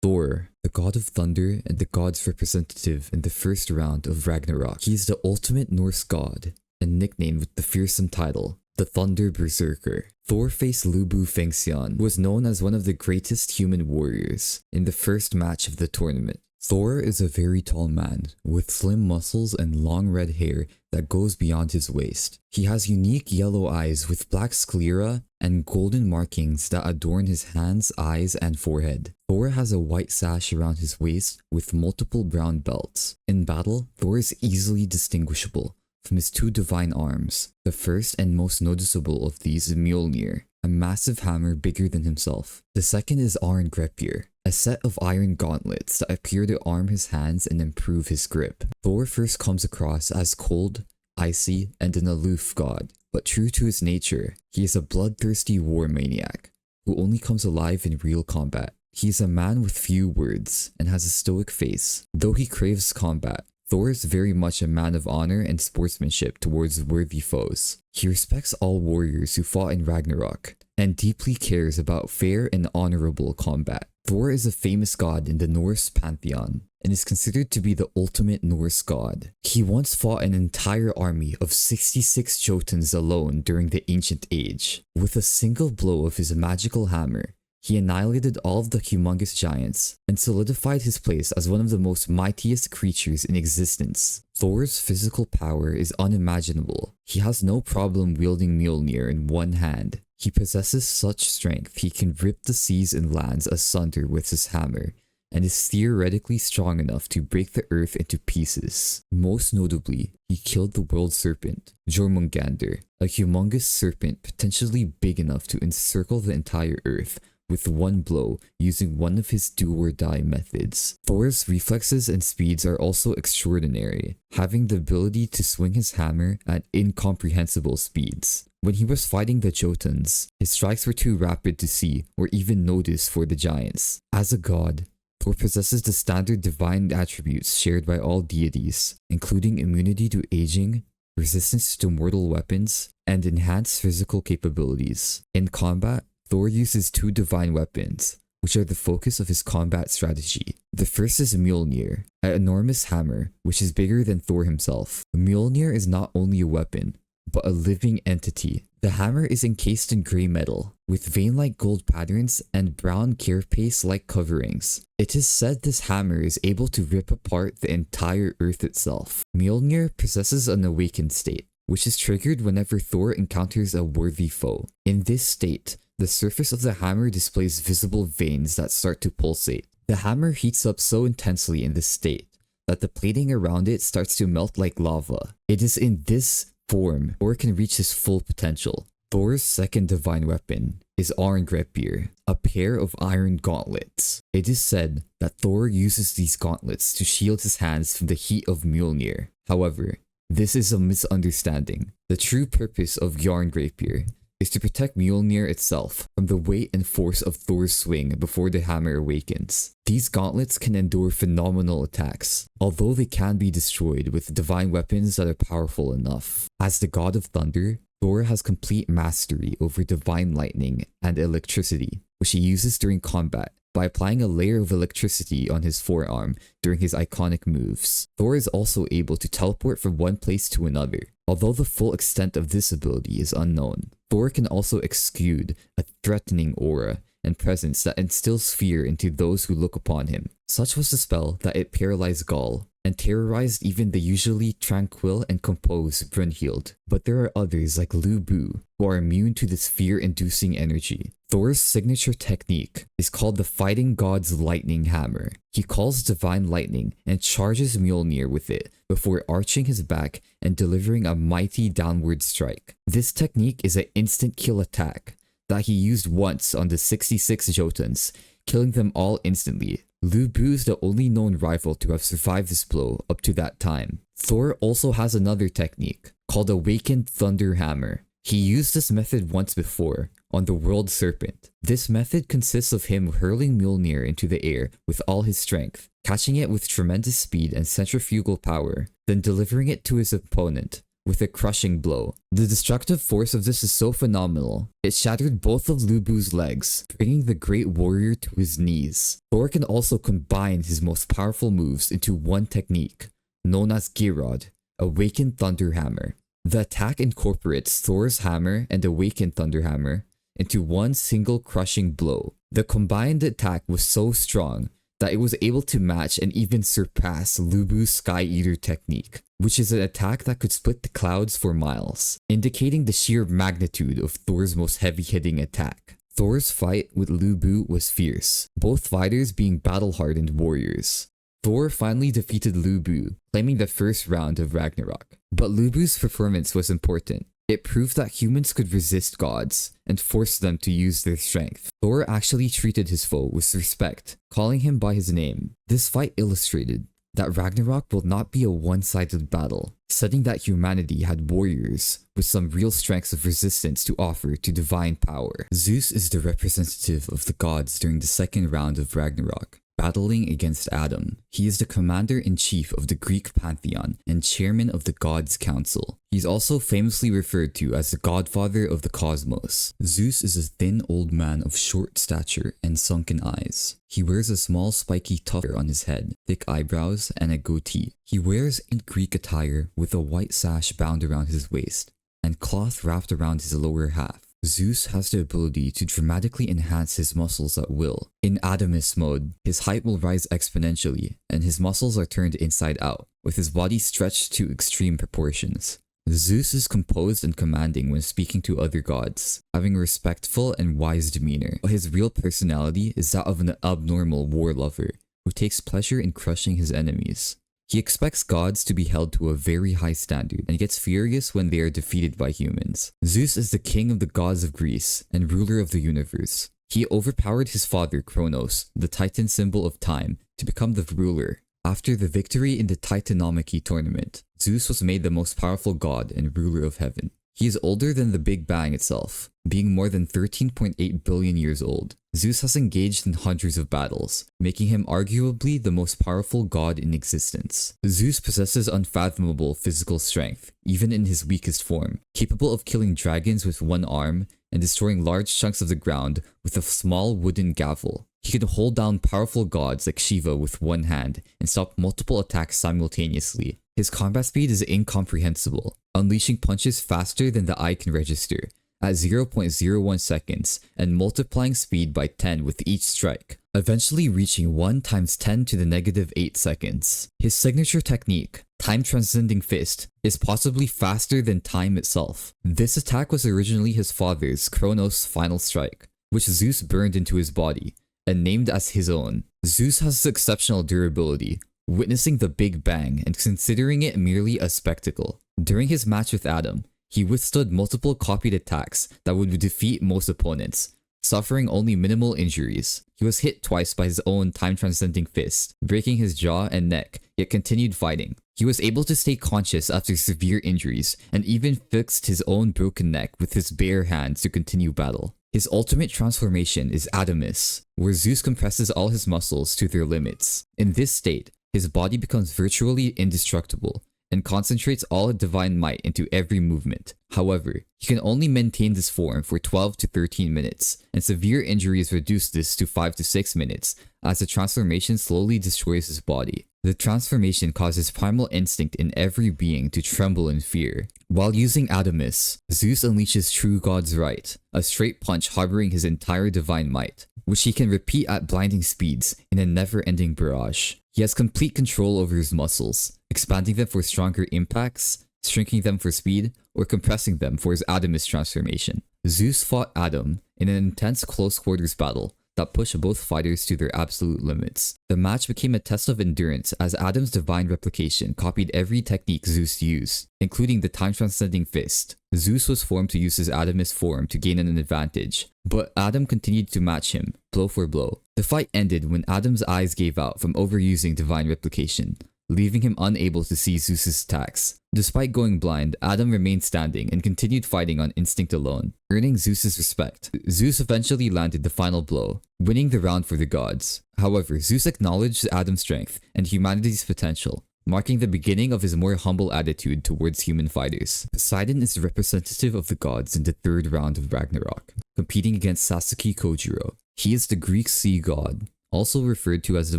Thor, the god of thunder and the god's representative in the first round of Ragnarock. He is the ultimate Norse god and nicknamed with the fearsome title, the Thunder Berserker. Thor faced Lubu Fengxian, who was known as one of the greatest human warriors, in the first match of the tournament. Thor is a very tall man, with slim muscles and long red hair that goes beyond his waist. He has unique yellow eyes with black sclera and golden markings that adorn his hands, eyes, and forehead. Thor has a white sash around his waist with multiple brown belts. In battle, Thor is easily distinguishable from his two divine arms. The first and most noticeable of these is Mjolnir, a massive hammer bigger than himself. The second is Arngreppir, a set of iron gauntlets that appear to arm his hands and improve his grip. Thor first comes across as cold, icy, and an aloof god, but true to his nature, he is a bloodthirsty war maniac who only comes alive in real combat. He is a man with few words and has a stoic face. Though he craves combat, Thor is very much a man of honor and sportsmanship towards worthy foes. He respects all warriors who fought in Ragnarok and deeply cares about fair and honorable combat. Thor is a famous god in the Norse pantheon and is considered to be the ultimate Norse god. He once fought an entire army of 66 Jotuns alone during the Ancient Age. With a single blow of his magical hammer, he annihilated all of the humongous giants and solidified his place as one of the most mightiest creatures in existence. Thor's physical power is unimaginable. He has no problem wielding Mjolnir in one hand. He possesses such strength he can rip the seas and lands asunder with his hammer, and is theoretically strong enough to break the earth into pieces. Most notably, he killed the world serpent, Jormungandr, a humongous serpent potentially big enough to encircle the entire earth with one blow using one of his do-or-die methods. Thor's reflexes and speeds are also extraordinary, having the ability to swing his hammer at incomprehensible speeds. When he was fighting the Jotuns, his strikes were too rapid to see or even notice for the giants. As a god, Thor possesses the standard divine attributes shared by all deities, including immunity to aging, resistance to mortal weapons, and enhanced physical capabilities. In combat, Thor uses two divine weapons, which are the focus of his combat strategy. The first is Mjolnir, an enormous hammer, which is bigger than Thor himself. Mjolnir is not only a weapon, but a living entity. The hammer is encased in grey metal, with vein-like gold patterns and brown carapace-like coverings. It is said this hammer is able to rip apart the entire earth itself. Mjolnir possesses an awakened state, which is triggered whenever Thor encounters a worthy foe. In this state, the surface of the hammer displays visible veins that start to pulsate. The hammer heats up so intensely in this state that the plating around it starts to melt like lava. It is in this form Thor can reach his full potential. Thor's second divine weapon is Arngreppir, a pair of iron gauntlets. It is said that Thor uses these gauntlets to shield his hands from the heat of Mjolnir. However, this is a misunderstanding. The true purpose of Arngreppir is to protect Mjolnir itself from the weight and force of Thor's swing before the hammer awakens. These gauntlets can endure phenomenal attacks, although they can be destroyed with divine weapons that are powerful enough. As the god of thunder, Thor has complete mastery over divine lightning and electricity, which he uses during combat by applying a layer of electricity on his forearm during his iconic moves. Thor is also able to teleport from one place to another. Although the full extent of this ability is unknown, Thor can also exude a threatening aura and presence that instills fear into those who look upon him. Such was the spell that it paralyzed Gaul and terrorized even the usually tranquil and composed Brunhild. But there are others like Lu Bu who are immune to this fear-inducing energy. Thor's signature technique is called the Fighting God's Lightning Hammer. He calls divine lightning and charges Mjolnir with it before arching his back and delivering a mighty downward strike. This technique is an instant kill attack that he used once on the 66 Jotuns, killing them all instantly. Lu Bu is the only known rival to have survived this blow up to that time. Thor also has another technique called Awakened Thunder Hammer. He used this method once before on the World Serpent. This method consists of him hurling Mjolnir into the air with all his strength, catching it with tremendous speed and centrifugal power, then delivering it to his opponent with a crushing blow. The destructive force of this is so phenomenal, it shattered both of Lubu's legs, bringing the great warrior to his knees. Thor can also combine his most powerful moves into one technique, known as Girod, Awakened Thunder Hammer. The attack incorporates Thor's hammer and Awakened Thunder Hammer into one single crushing blow. The combined attack was so strong that it was able to match and even surpass Lubu's Sky Eater technique, which is an attack that could split the clouds for miles, indicating the sheer magnitude of Thor's most heavy-hitting attack. Thor's fight with Lubu was fierce, both fighters being battle-hardened warriors. Thor finally defeated Lubu, claiming the first round of Ragnarok. But Lubu's performance was important. It proved that humans could resist gods and force them to use their strength. Thor actually treated his foe with respect, calling him by his name. This fight illustrated that Ragnarok will not be a one-sided battle, setting that humanity had warriors with some real strengths of resistance to offer to divine power. Zeus is the representative of the gods during the second round of Ragnarok, battling against Adam. He is the commander-in-chief of the Greek pantheon and chairman of the Gods' Council. He's also famously referred to as the godfather of the cosmos. Zeus is a thin old man of short stature and sunken eyes. He wears a small spiky tuft on his head, thick eyebrows, and a goatee. He wears in Greek attire with a white sash bound around his waist and cloth wrapped around his lower half. Zeus has the ability to dramatically enhance his muscles at will. In Adamus mode, his height will rise exponentially, and his muscles are turned inside out, with his body stretched to extreme proportions. Zeus is composed and commanding when speaking to other gods, having a respectful and wise demeanor. But his real personality is that of an abnormal war lover, who takes pleasure in crushing his enemies. He expects gods to be held to a very high standard and gets furious when they are defeated by humans. Zeus is the king of the gods of Greece and ruler of the universe. He overpowered his father Kronos, the Titan symbol of time, to become the ruler. After the victory in the Titanomachy tournament, Zeus was made the most powerful god and ruler of heaven. He is older than the Big Bang itself, being more than 13.8 billion years old. Zeus has engaged in hundreds of battles, making him arguably the most powerful god in existence. Zeus possesses unfathomable physical strength, even in his weakest form, capable of killing dragons with one arm and destroying large chunks of the ground with a small wooden gavel. He can hold down powerful gods like Shiva with one hand and stop multiple attacks simultaneously. His combat speed is incomprehensible, unleashing punches faster than the eye can register, at 0.01 seconds, and multiplying speed by 10 with each strike, eventually reaching 1 × 10 to the -8 seconds. His signature technique, Time Transcending Fist, is possibly faster than time itself. This attack was originally his father's, Kronos' final strike, which Zeus burned into his body, and named as his own. Zeus has exceptional durability, witnessing the Big Bang and considering it merely a spectacle. During his match with Adam, he withstood multiple copied attacks that would defeat most opponents, suffering only minimal injuries. He was hit twice by his own time-transcending fist, breaking his jaw and neck, yet continued fighting. He was able to stay conscious after severe injuries, and even fixed his own broken neck with his bare hands to continue battle. His ultimate transformation is Adamus, where Zeus compresses all his muscles to their limits. In this state, his body becomes virtually indestructible, and concentrates all divine might into every movement. However, he can only maintain this form for 12 to 13 minutes, and severe injuries reduce this to 5 to 6 minutes, as the transformation slowly destroys his body. The transformation causes primal instinct in every being to tremble in fear. While using Adamus, Zeus unleashes true God's right, a straight punch harboring his entire divine might, which he can repeat at blinding speeds in a never-ending barrage. He has complete control over his muscles, expanding them for stronger impacts, shrinking them for speed, or compressing them for his Adamus transformation. Zeus fought Adam in an intense close-quarters battle that pushed both fighters to their absolute limits. The match became a test of endurance as Adam's divine replication copied every technique Zeus used, including the time-transcending fist. Zeus was formed to use his Adamus form to gain an advantage, but Adam continued to match him, blow for blow. The fight ended when Adam's eyes gave out from overusing divine replication, leaving him unable to see Zeus's attacks. Despite going blind, Adam remained standing and continued fighting on instinct alone, earning Zeus's respect. Zeus eventually landed the final blow, winning the round for the gods. However, Zeus acknowledged Adam's strength and humanity's potential, marking the beginning of his more humble attitude towards human fighters. Poseidon is representative of the gods in the third round of Ragnarok, competing against Sasuke Kojiro. He is the Greek sea god, also referred to as the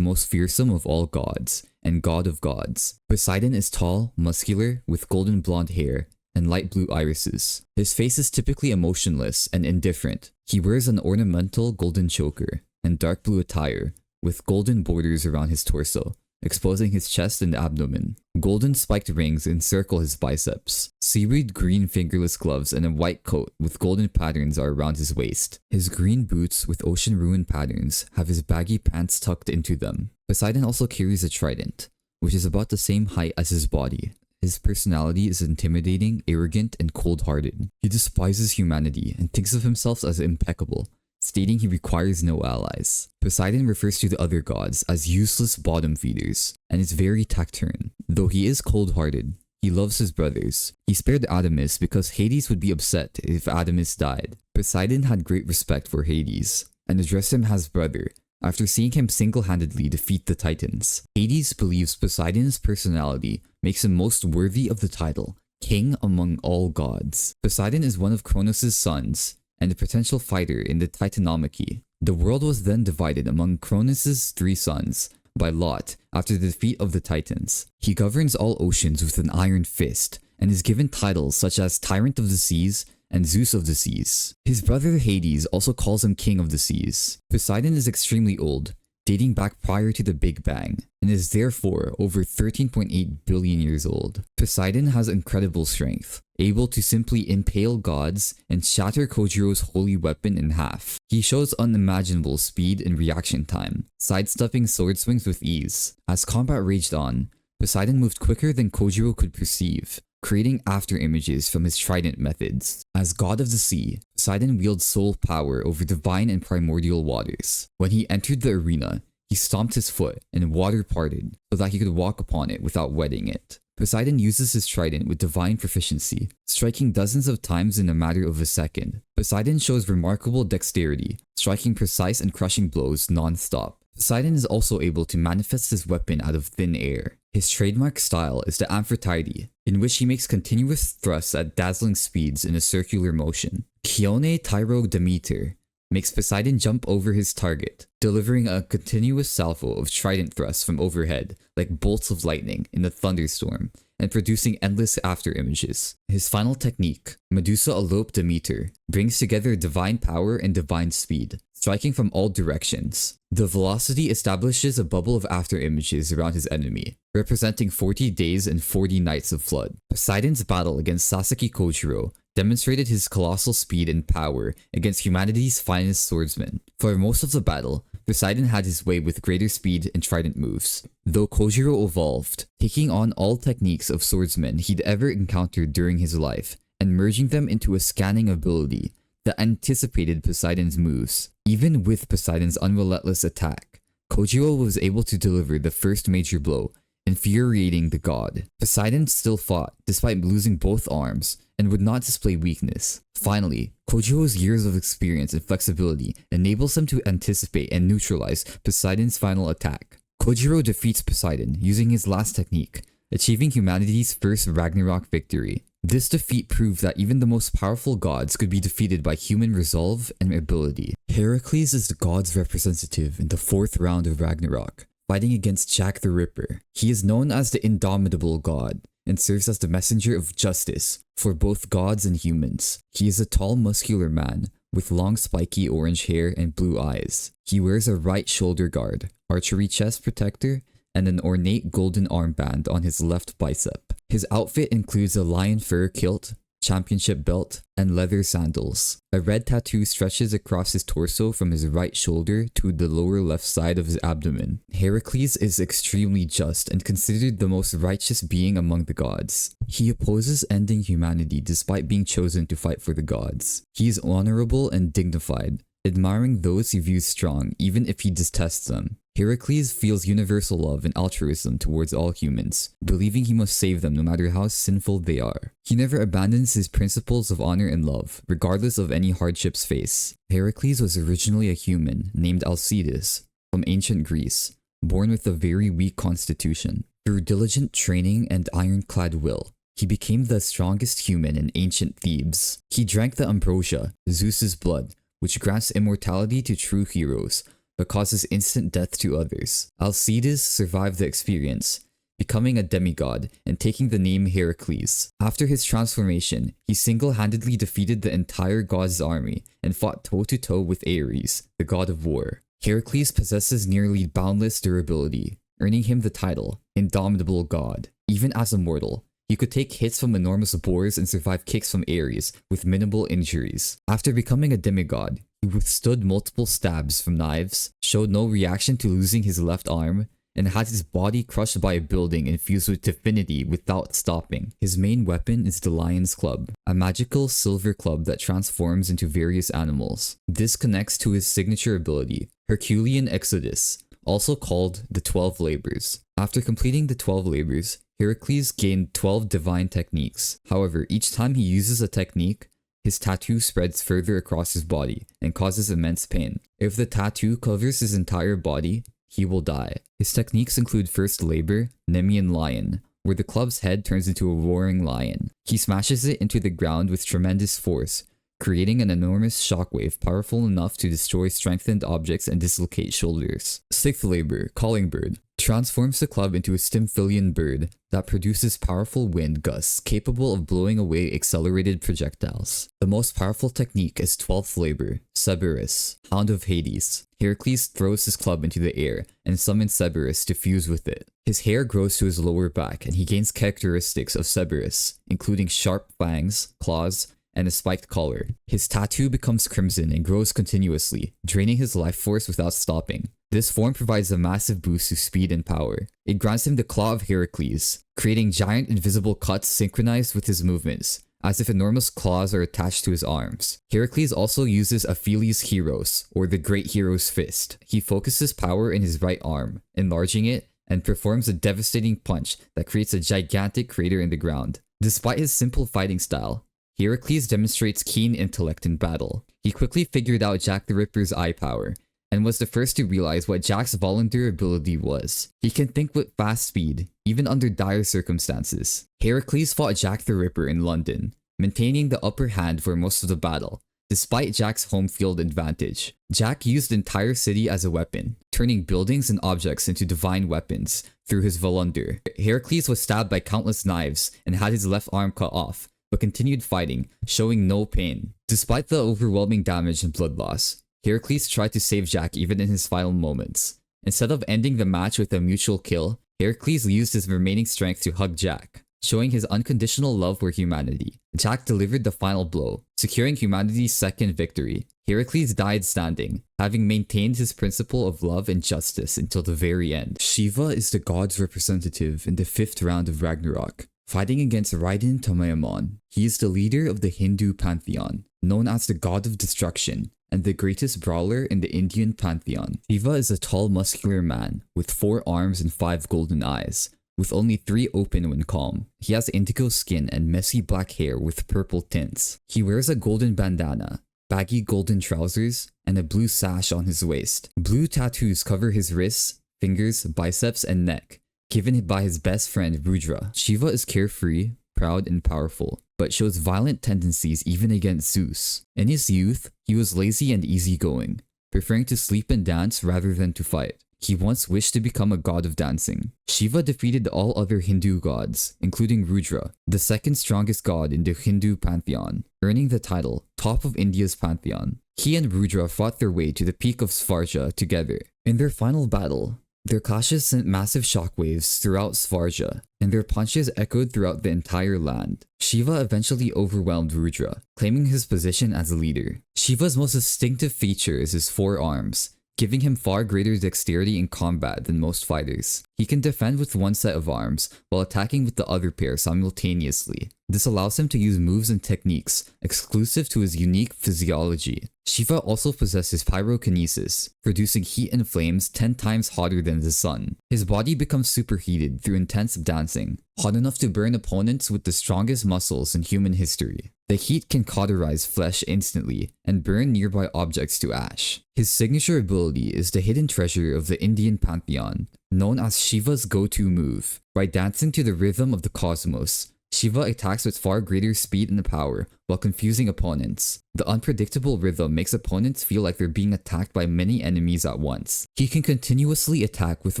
most fearsome of all gods, and god of gods. Poseidon is tall, muscular, with golden blonde hair, and light blue irises. His face is typically emotionless and indifferent. He wears an ornamental golden choker and dark blue attire, with golden borders around his torso, exposing his chest and abdomen. Golden spiked rings encircle his biceps. Seaweed green fingerless gloves and a white coat with golden patterns are around his waist. His green boots with ocean ruin patterns have his baggy pants tucked into them. Poseidon also carries a trident, which is about the same height as his body. His personality is intimidating, arrogant, and cold-hearted. He despises humanity and thinks of himself as impeccable, stating he requires no allies. Poseidon refers to the other gods as useless bottom feeders, and is very taciturn. Though he is cold-hearted, he loves his brothers. He spared Anubis because Hades would be upset if Anubis died. Poseidon had great respect for Hades, and addressed him as brother, after seeing him single-handedly defeat the Titans. Hades believes Poseidon's personality makes him most worthy of the title, King among all gods. Poseidon is one of Kronos' sons, and a potential fighter in the Titanomachy. The world was then divided among Kronos' 3 sons by lot after the defeat of the Titans. He governs all oceans with an iron fist, and is given titles such as Tyrant of the Seas and Zeus of the Seas. His brother Hades also calls him King of the Seas. Poseidon is extremely old, dating back prior to the Big Bang, and is therefore over 13.8 billion years old. Poseidon has incredible strength, able to simply impale gods and shatter Kojiro's holy weapon in half. He shows unimaginable speed and reaction time, sidestepping sword swings with ease. As combat raged on, Poseidon moved quicker than Kojiro could perceive, creating after images from his trident methods. As god of the sea, Poseidon wields sole power over divine and primordial waters. When he entered the arena, he stomped his foot and water parted so that he could walk upon it without wetting it. Poseidon uses his trident with divine proficiency, striking dozens of times in a matter of a second. Poseidon shows remarkable dexterity, striking precise and crushing blows non-stop. Poseidon is also able to manifest his weapon out of thin air. His trademark style is the Amphitrite, in which he makes continuous thrusts at dazzling speeds in a circular motion. Chione Tyro Demeter makes Poseidon jump over his target, delivering a continuous salvo of trident thrusts from overhead, like bolts of lightning in a thunderstorm, and producing endless after images. His final technique, Medusa Alope Demeter, brings together divine power and divine speed, striking from all directions. The velocity establishes a bubble of after images around his enemy, representing 40 days and 40 nights of flood. Poseidon's battle against Sasuke Kojiro demonstrated his colossal speed and power against humanity's finest swordsman. For most of the battle, Poseidon had his way with greater speed and trident moves, though Kojiro evolved, taking on all techniques of swordsmen he'd ever encountered during his life, and merging them into a scanning ability that anticipated Poseidon's moves. Even with Poseidon's unrelentless attack, Kojiro was able to deliver the first major blow, infuriating the god. Poseidon still fought, despite losing both arms, and would not display weakness. Finally, Kojiro's years of experience and flexibility enables him to anticipate and neutralize Poseidon's final attack. Kojiro defeats Poseidon using his last technique, achieving humanity's first Ragnarok victory. This defeat proved that even the most powerful gods could be defeated by human resolve and ability. Heracles is the god's representative in the 4th round of Ragnarok, fighting against Jack the Ripper. He is known as the Indomitable God, and serves as the messenger of justice for both gods and humans. He is a tall, muscular man with long spiky orange hair and blue eyes. He wears a right shoulder guard, archery chest protector, and an ornate golden armband on his left bicep. His outfit includes a lion fur kilt, championship belt, and leather sandals. A red tattoo stretches across his torso from his right shoulder to the lower left side of his abdomen. Heracles is extremely just and considered the most righteous being among the gods. He opposes ending humanity despite being chosen to fight for the gods. He is honorable and dignified, admiring those he views strong even if he detests them. Heracles feels universal love and altruism towards all humans, believing he must save them no matter how sinful they are. He never abandons his principles of honor and love, regardless of any hardships faced. Heracles was originally a human named Alcides from ancient Greece, born with a very weak constitution. Through diligent training and ironclad will, he became the strongest human in ancient Thebes. He drank the ambrosia, Zeus's blood, which grants immortality to true heroes, but causes instant death to others. Alcides survived the experience, becoming a demigod and taking the name Heracles. After his transformation, he single-handedly defeated the entire god's army and fought toe-to-toe with Ares, the god of war. Heracles possesses nearly boundless durability, earning him the title, Indomitable God. Even as a mortal, he could take hits from enormous boars and survive kicks from Ares with minimal injuries. After becoming a demigod, he withstood multiple stabs from knives, showed no reaction to losing his left arm, and had his body crushed by a building infused with divinity without stopping. His main weapon is the Lion's Club, a magical silver club that transforms into various animals. This connects to his signature ability, Herculean Exodus, also called the 12 Labors. After completing the 12 Labors, Heracles gained 12 divine techniques. However, each time he uses a technique, his tattoo spreads further across his body and causes immense pain. If the tattoo covers his entire body, he will die. His techniques include First Labor, Nemean Lion, where the club's head turns into a roaring lion. He smashes it into the ground with tremendous force, creating an enormous shockwave powerful enough to destroy strengthened objects and dislocate shoulders. Sixth Labor, Calling Bird, transforms the club into a Stymphalian bird that produces powerful wind gusts capable of blowing away accelerated projectiles. The most powerful technique is 12th Labor, Cerberus, Hound of Hades. Heracles throws his club into the air and summons Cerberus to fuse with it. His hair grows to his lower back and he gains characteristics of Cerberus, including sharp fangs, claws, and a spiked collar. His tattoo becomes crimson and grows continuously, draining his life force without stopping. This form provides a massive boost to speed and power. It grants him the Claw of Heracles, creating giant invisible cuts synchronized with his movements, as if enormous claws are attached to his arms. Heracles also uses Apheles Hieros, or the Great Hero's Fist. He focuses power in his right arm, enlarging it, and performs a devastating punch that creates a gigantic crater in the ground. Despite his simple fighting style, Heracles demonstrates keen intellect in battle. He quickly figured out Jack the Ripper's eye power, and was the first to realize what Jack's vulnerability was. He can think with fast speed, even under dire circumstances. Heracles fought Jack the Ripper in London, maintaining the upper hand for most of the battle, despite Jack's home field advantage. Jack used the entire city as a weapon, turning buildings and objects into divine weapons through his Volunder. Heracles was stabbed by countless knives and had his left arm cut off, but continued fighting, showing no pain. Despite the overwhelming damage and blood loss, Heracles tried to save Jack even in his final moments. Instead of ending the match with a mutual kill, Heracles used his remaining strength to hug Jack, showing his unconditional love for humanity. Jack delivered the final blow, securing humanity's second victory. Heracles died standing, having maintained his principle of love and justice until the very end. Shiva is the god's representative in the 5th round of Ragnarock, fighting against Raiden Tamayamon. He is the leader of the Hindu pantheon, known as the god of destruction, and the greatest brawler in the Indian pantheon. Shiva is a tall, muscular man with 4 arms and 5 golden eyes, with only 3 open when calm. He has indigo skin and messy black hair with purple tints. He wears a golden bandana, baggy golden trousers, and a blue sash on his waist. Blue tattoos cover his wrists, fingers, biceps, and neck, given by his best friend Rudra. Shiva is carefree, proud, and powerful, but shows violent tendencies even against Zeus. In his youth, he was lazy and easygoing, preferring to sleep and dance rather than to fight. He once wished to become a god of dancing. Shiva defeated all other Hindu gods, including Rudra, the second strongest god in the Hindu pantheon, earning the title Top of India's Pantheon. He and Rudra fought their way to the peak of Svarja together. In their final battle, their clashes sent massive shockwaves throughout Svarja, and their punches echoed throughout the entire land. Shiva eventually overwhelmed Rudra, claiming his position as a leader. Shiva's most distinctive feature is his 4 arms, giving him far greater dexterity in combat than most fighters. He can defend with one set of arms, while attacking with the other pair simultaneously. This allows him to use moves and techniques exclusive to his unique physiology. Shiva also possesses pyrokinesis, producing heat and flames 10 times hotter than the sun. His body becomes superheated through intense dancing, hot enough to burn opponents with the strongest muscles in human history. The heat can cauterize flesh instantly and burn nearby objects to ash. His signature ability is the hidden treasure of the Indian pantheon, known as Shiva's go-to move. By dancing to the rhythm of the cosmos, Shiva attacks with far greater speed and power while confusing opponents. The unpredictable rhythm makes opponents feel like they're being attacked by many enemies at once. He can continuously attack with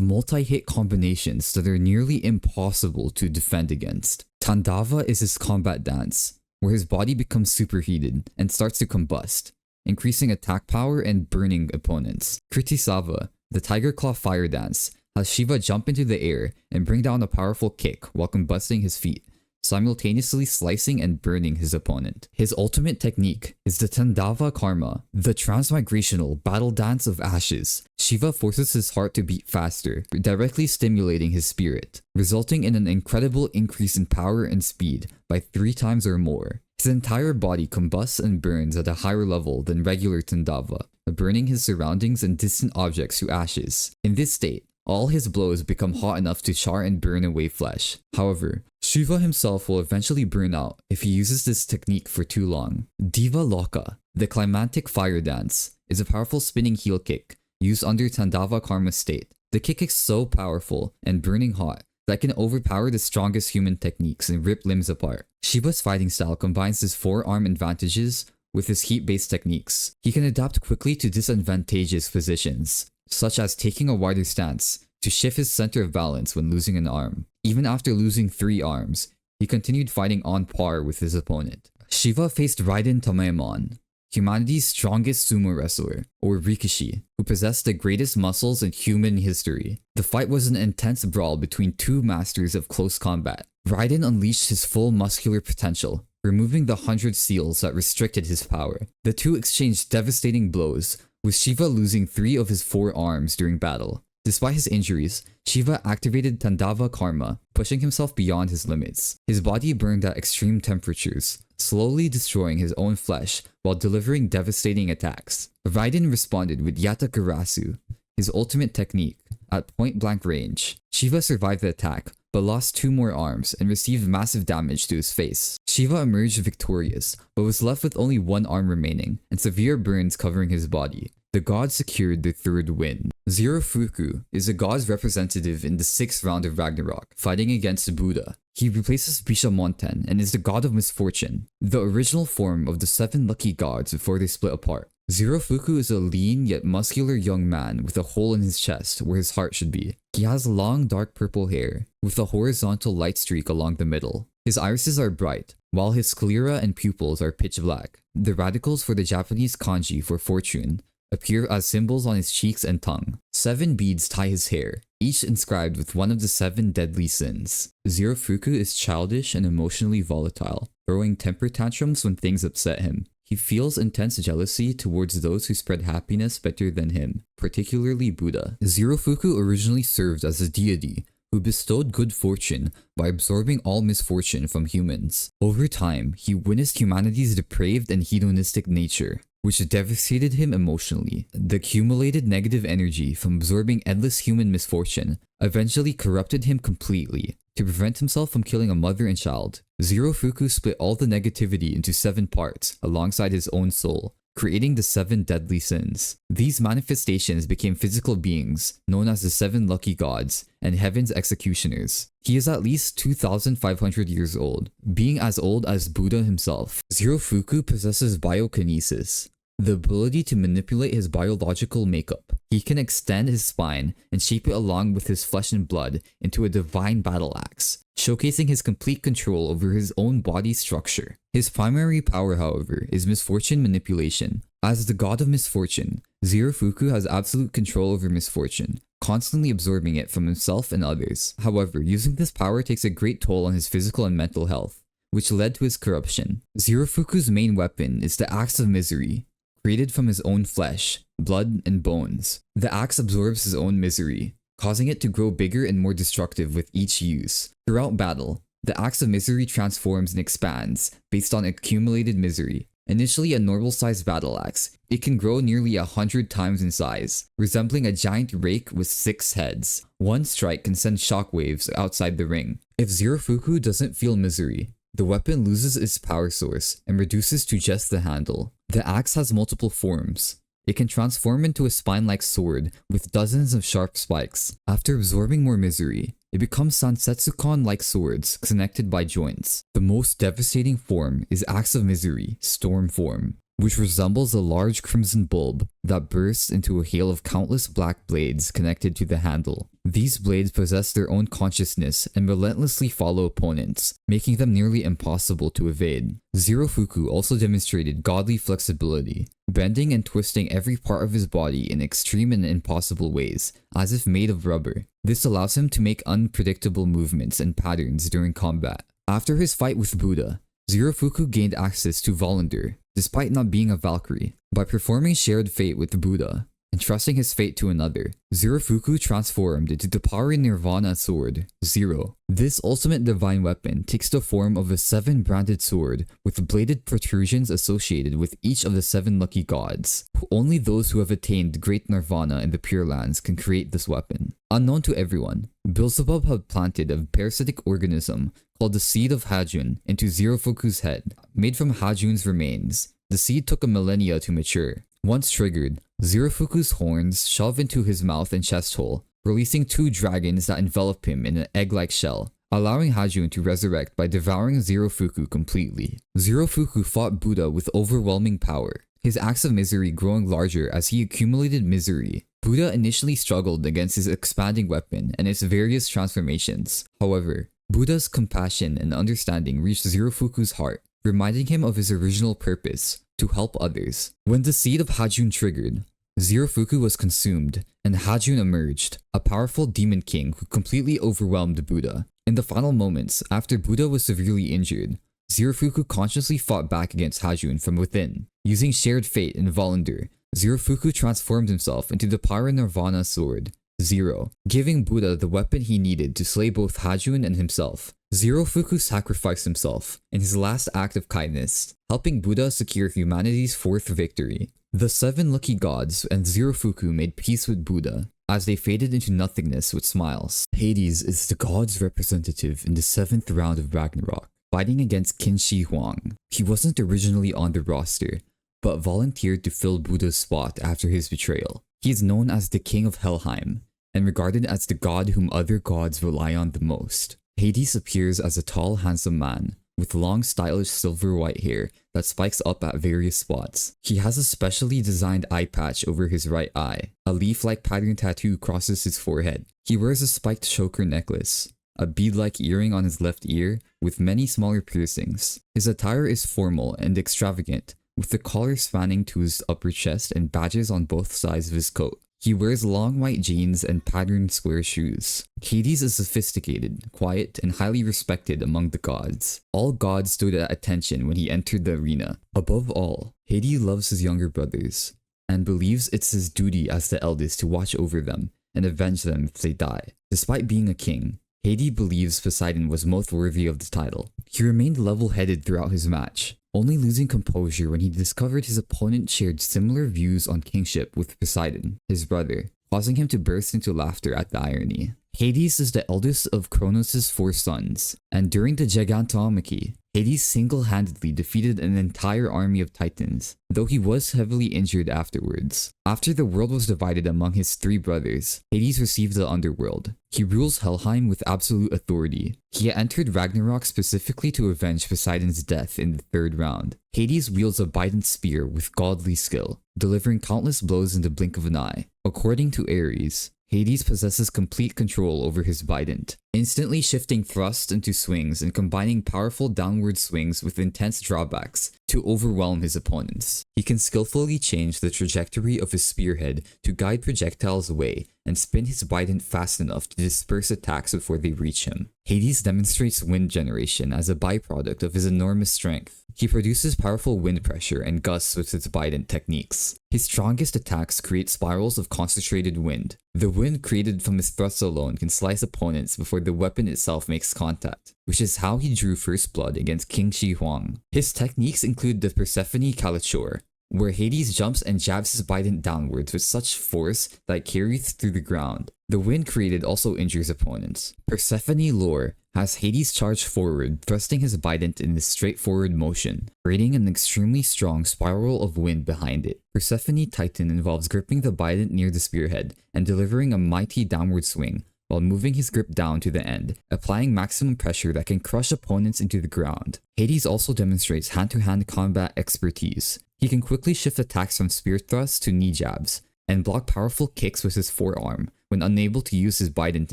multi-hit combinations that are nearly impossible to defend against. Tandava is his combat dance, where his body becomes superheated and starts to combust, increasing attack power and burning opponents. Kritisava, the tiger claw fire dance, has Shiva jump into the air and bring down a powerful kick while combusting his feet, simultaneously slicing and burning his opponent. His ultimate technique is the Tandava Karma, the transmigrational battle dance of ashes. Shiva forces his heart to beat faster, directly stimulating his spirit, resulting in an incredible increase in power and speed by 3 times or more. His entire body combusts and burns at a higher level than regular Tandava, burning his surroundings and distant objects to ashes. In this state, all his blows become hot enough to char and burn away flesh. However, Shiva himself will eventually burn out if he uses this technique for too long. Diva Loka, the climactic fire dance, is a powerful spinning heel kick used under Tandava Karma state. The kick is so powerful and burning hot that it can overpower the strongest human techniques and rip limbs apart. Shiva's fighting style combines his forearm advantages with his heat-based techniques. He can adapt quickly to disadvantageous positions, such as taking a wider stance to shift his center of balance when losing an arm. Even after losing 3 arms, he continued fighting on par with his opponent. Shiva faced Raiden Tamaemon, humanity's strongest sumo wrestler, or Rikishi, who possessed the greatest muscles in human history. The fight was an intense brawl between 2 masters of close combat. Raiden unleashed his full muscular potential, removing the 100 seals that restricted his power. The two exchanged devastating blows, with Shiva losing 3 of his 4 arms during battle. Despite his injuries, Shiva activated Tandava Karma, pushing himself beyond his limits. His body burned at extreme temperatures, slowly destroying his own flesh while delivering devastating attacks. Raiden responded with Yatakarasu, his ultimate technique, at point-blank range. Shiva survived the attack, but lost 2 more arms and received massive damage to his face. Shiva emerged victorious, but was left with only 1 arm remaining and severe burns covering his body. The god secured the 3rd win. Zerofuku is a god's representative in the 6th round of Ragnarock, fighting against Buddha. He replaces Bishamonten and is the god of misfortune, the original form of the 7 lucky gods before they split apart. Zerofuku is a lean yet muscular young man with a hole in his chest where his heart should be. He has long dark purple hair with a horizontal light streak along the middle. His irises are bright, while his sclera and pupils are pitch black. The radicals for the Japanese kanji for fortune appear as symbols on his cheeks and tongue. 7 beads tie his hair, each inscribed with one of the 7 deadly sins. Zerofuku is childish and emotionally volatile, throwing temper tantrums when things upset him. He feels intense jealousy towards those who spread happiness better than him, particularly Buddha. Zerofuku originally served as a deity who bestowed good fortune by absorbing all misfortune from humans. Over time, he witnessed humanity's depraved and hedonistic nature, which devastated him emotionally. The accumulated negative energy from absorbing endless human misfortune eventually corrupted him completely. To prevent himself from killing a mother and child, Zerofuku split all the negativity into 7 parts alongside his own soul, creating the 7 deadly sins. These manifestations became physical beings known as the 7 lucky gods and heaven's executioners. He is at least 2,500 years old, being as old as Buddha himself. Zerofuku possesses biokinesis, the ability to manipulate his biological makeup. He can extend his spine and shape it along with his flesh and blood into a divine battle axe, showcasing his complete control over his own body structure. His primary power, however, is misfortune manipulation. As the god of misfortune, Zerofuku has absolute control over misfortune, constantly absorbing it from himself and others. However, using this power takes a great toll on his physical and mental health, which led to his corruption. Zerofuku's main weapon is the Axe of Misery, created from his own flesh, blood, and bones. The axe absorbs his own misery, causing it to grow bigger and more destructive with each use. Throughout battle, The axe of misery transforms and expands based on accumulated misery. Initially a normal-sized battle axe, it can grow nearly 100 times in size, resembling a giant rake with 6 heads. One strike can send shockwaves outside the ring. If Zerofuku doesn't feel misery, the weapon loses its power source and reduces to just the handle. The axe has multiple forms. It can transform into a spine-like sword with dozens of sharp spikes. After absorbing more misery, it becomes Sansetsukon-like swords connected by joints. The most devastating form is Axe of Misery, Storm form, which resembles a large crimson bulb that bursts into a hail of countless black blades connected to the handle. These blades possess their own consciousness and relentlessly follow opponents, making them nearly impossible to evade. Zerofuku also demonstrated godly flexibility, bending and twisting every part of his body in extreme and impossible ways, as if made of rubber. This allows him to make unpredictable movements and patterns during combat. After his fight with Buddha, Zerofuku gained access to Volundr, despite not being a Valkyrie. By performing shared fate with Buddha, and trusting his fate to another, Zerofuku transformed into the Parinirvana sword, Zero. This ultimate divine weapon takes the form of a 7-branded sword with bladed protrusions associated with each of the 7 lucky gods. Only those who have attained great nirvana in the Pure Lands can create this weapon. Unknown to everyone, Beelzebub had planted a parasitic organism called the Seed of Hajun into Zerofuku's head. Made from Hajun's remains, the seed took a millennia to mature. Once triggered, Zerofuku's horns shove into his mouth and chest hole, releasing 2 dragons that envelop him in an egg-like shell, allowing Hajun to resurrect by devouring Zerofuku completely. Zerofuku fought Buddha with overwhelming power, his axe of misery growing larger as he accumulated misery. Buddha initially struggled against his expanding weapon and its various transformations. However, Buddha's compassion and understanding reached Zerofuku's heart, reminding him of his original purpose, to help others. When the Seed of Hajun triggered, Zerofuku was consumed, and Hajun emerged, a powerful demon king who completely overwhelmed Buddha. In the final moments, after Buddha was severely injured, Zerofuku consciously fought back against Hajun from within. Using shared fate and Volundr, Zerofuku transformed himself into the Parinirvana sword, Zero, giving Buddha the weapon he needed to slay both Hajun and himself. Zerofuku sacrificed himself in his last act of kindness, helping Buddha secure humanity's 4th victory. The 7 lucky gods and Zerofuku made peace with Buddha as they faded into nothingness with smiles. Hades is the god's representative in the 7th round of Ragnarock, fighting against Qin Shi Huang. He wasn't originally on the roster, but volunteered to fill Buddha's spot after his betrayal. He is known as the King of Helheim, and regarded as the god whom other gods rely on the most. Hades appears as a tall, handsome man, with long, stylish silver-white hair that spikes up at various spots. He has a specially designed eye patch over his right eye. A leaf-like pattern tattoo crosses his forehead. He wears a spiked choker necklace, a bead-like earring on his left ear, with many smaller piercings. His attire is formal and extravagant, with the collar spanning to his upper chest and badges on both sides of his coat. He wears long white jeans and patterned square shoes. Hades is sophisticated, quiet, and highly respected among the gods. All gods stood at attention when he entered the arena. Above all, Hades loves his younger brothers, and believes it's his duty as the eldest to watch over them and avenge them if they die. Despite being a king, Hades believes Poseidon was most worthy of the title. He remained level-headed throughout his match, only losing composure when he discovered his opponent shared similar views on kingship with Poseidon, his brother, causing him to burst into laughter at the irony. Hades is the eldest of Kronos' 4 sons, and during the Gigantomachy, Hades single-handedly defeated an entire army of Titans, though he was heavily injured afterwards. After the world was divided among his 3 brothers, Hades received the underworld. He rules Helheim with absolute authority. He entered Ragnarok specifically to avenge Poseidon's death in the 3rd round. Hades wields a Bident spear with godly skill, delivering countless blows in the blink of an eye. According to Ares, Hades possesses complete control over his Bident, instantly shifting thrusts into swings and combining powerful downward swings with intense drawbacks to overwhelm his opponents. He can skillfully change the trajectory of his spearhead to guide projectiles away and spin his Bident fast enough to disperse attacks before they reach him. Hades demonstrates wind generation as a byproduct of his enormous strength. He produces powerful wind pressure and gusts with his Bident techniques. His strongest attacks create spirals of concentrated wind, The wind created from his thrusts alone can slice opponents before the weapon itself makes contact, which is how he drew first blood against King Shi Huang. His techniques include the Persephone Calichore, where Hades jumps and jabs his bident downwards with such force that it carries through the ground. The wind created also injures opponents. Persephone lore has Hades charge forward, thrusting his bident in this straightforward motion, creating an extremely strong spiral of wind behind it. Persephone Titan involves gripping the bident near the spearhead and delivering a mighty downward swing, while moving his grip down to the end, applying maximum pressure that can crush opponents into the ground. Hades also demonstrates hand-to-hand combat expertise. He can quickly shift attacks from spear thrusts to knee jabs, and block powerful kicks with his forearm when unable to use his bident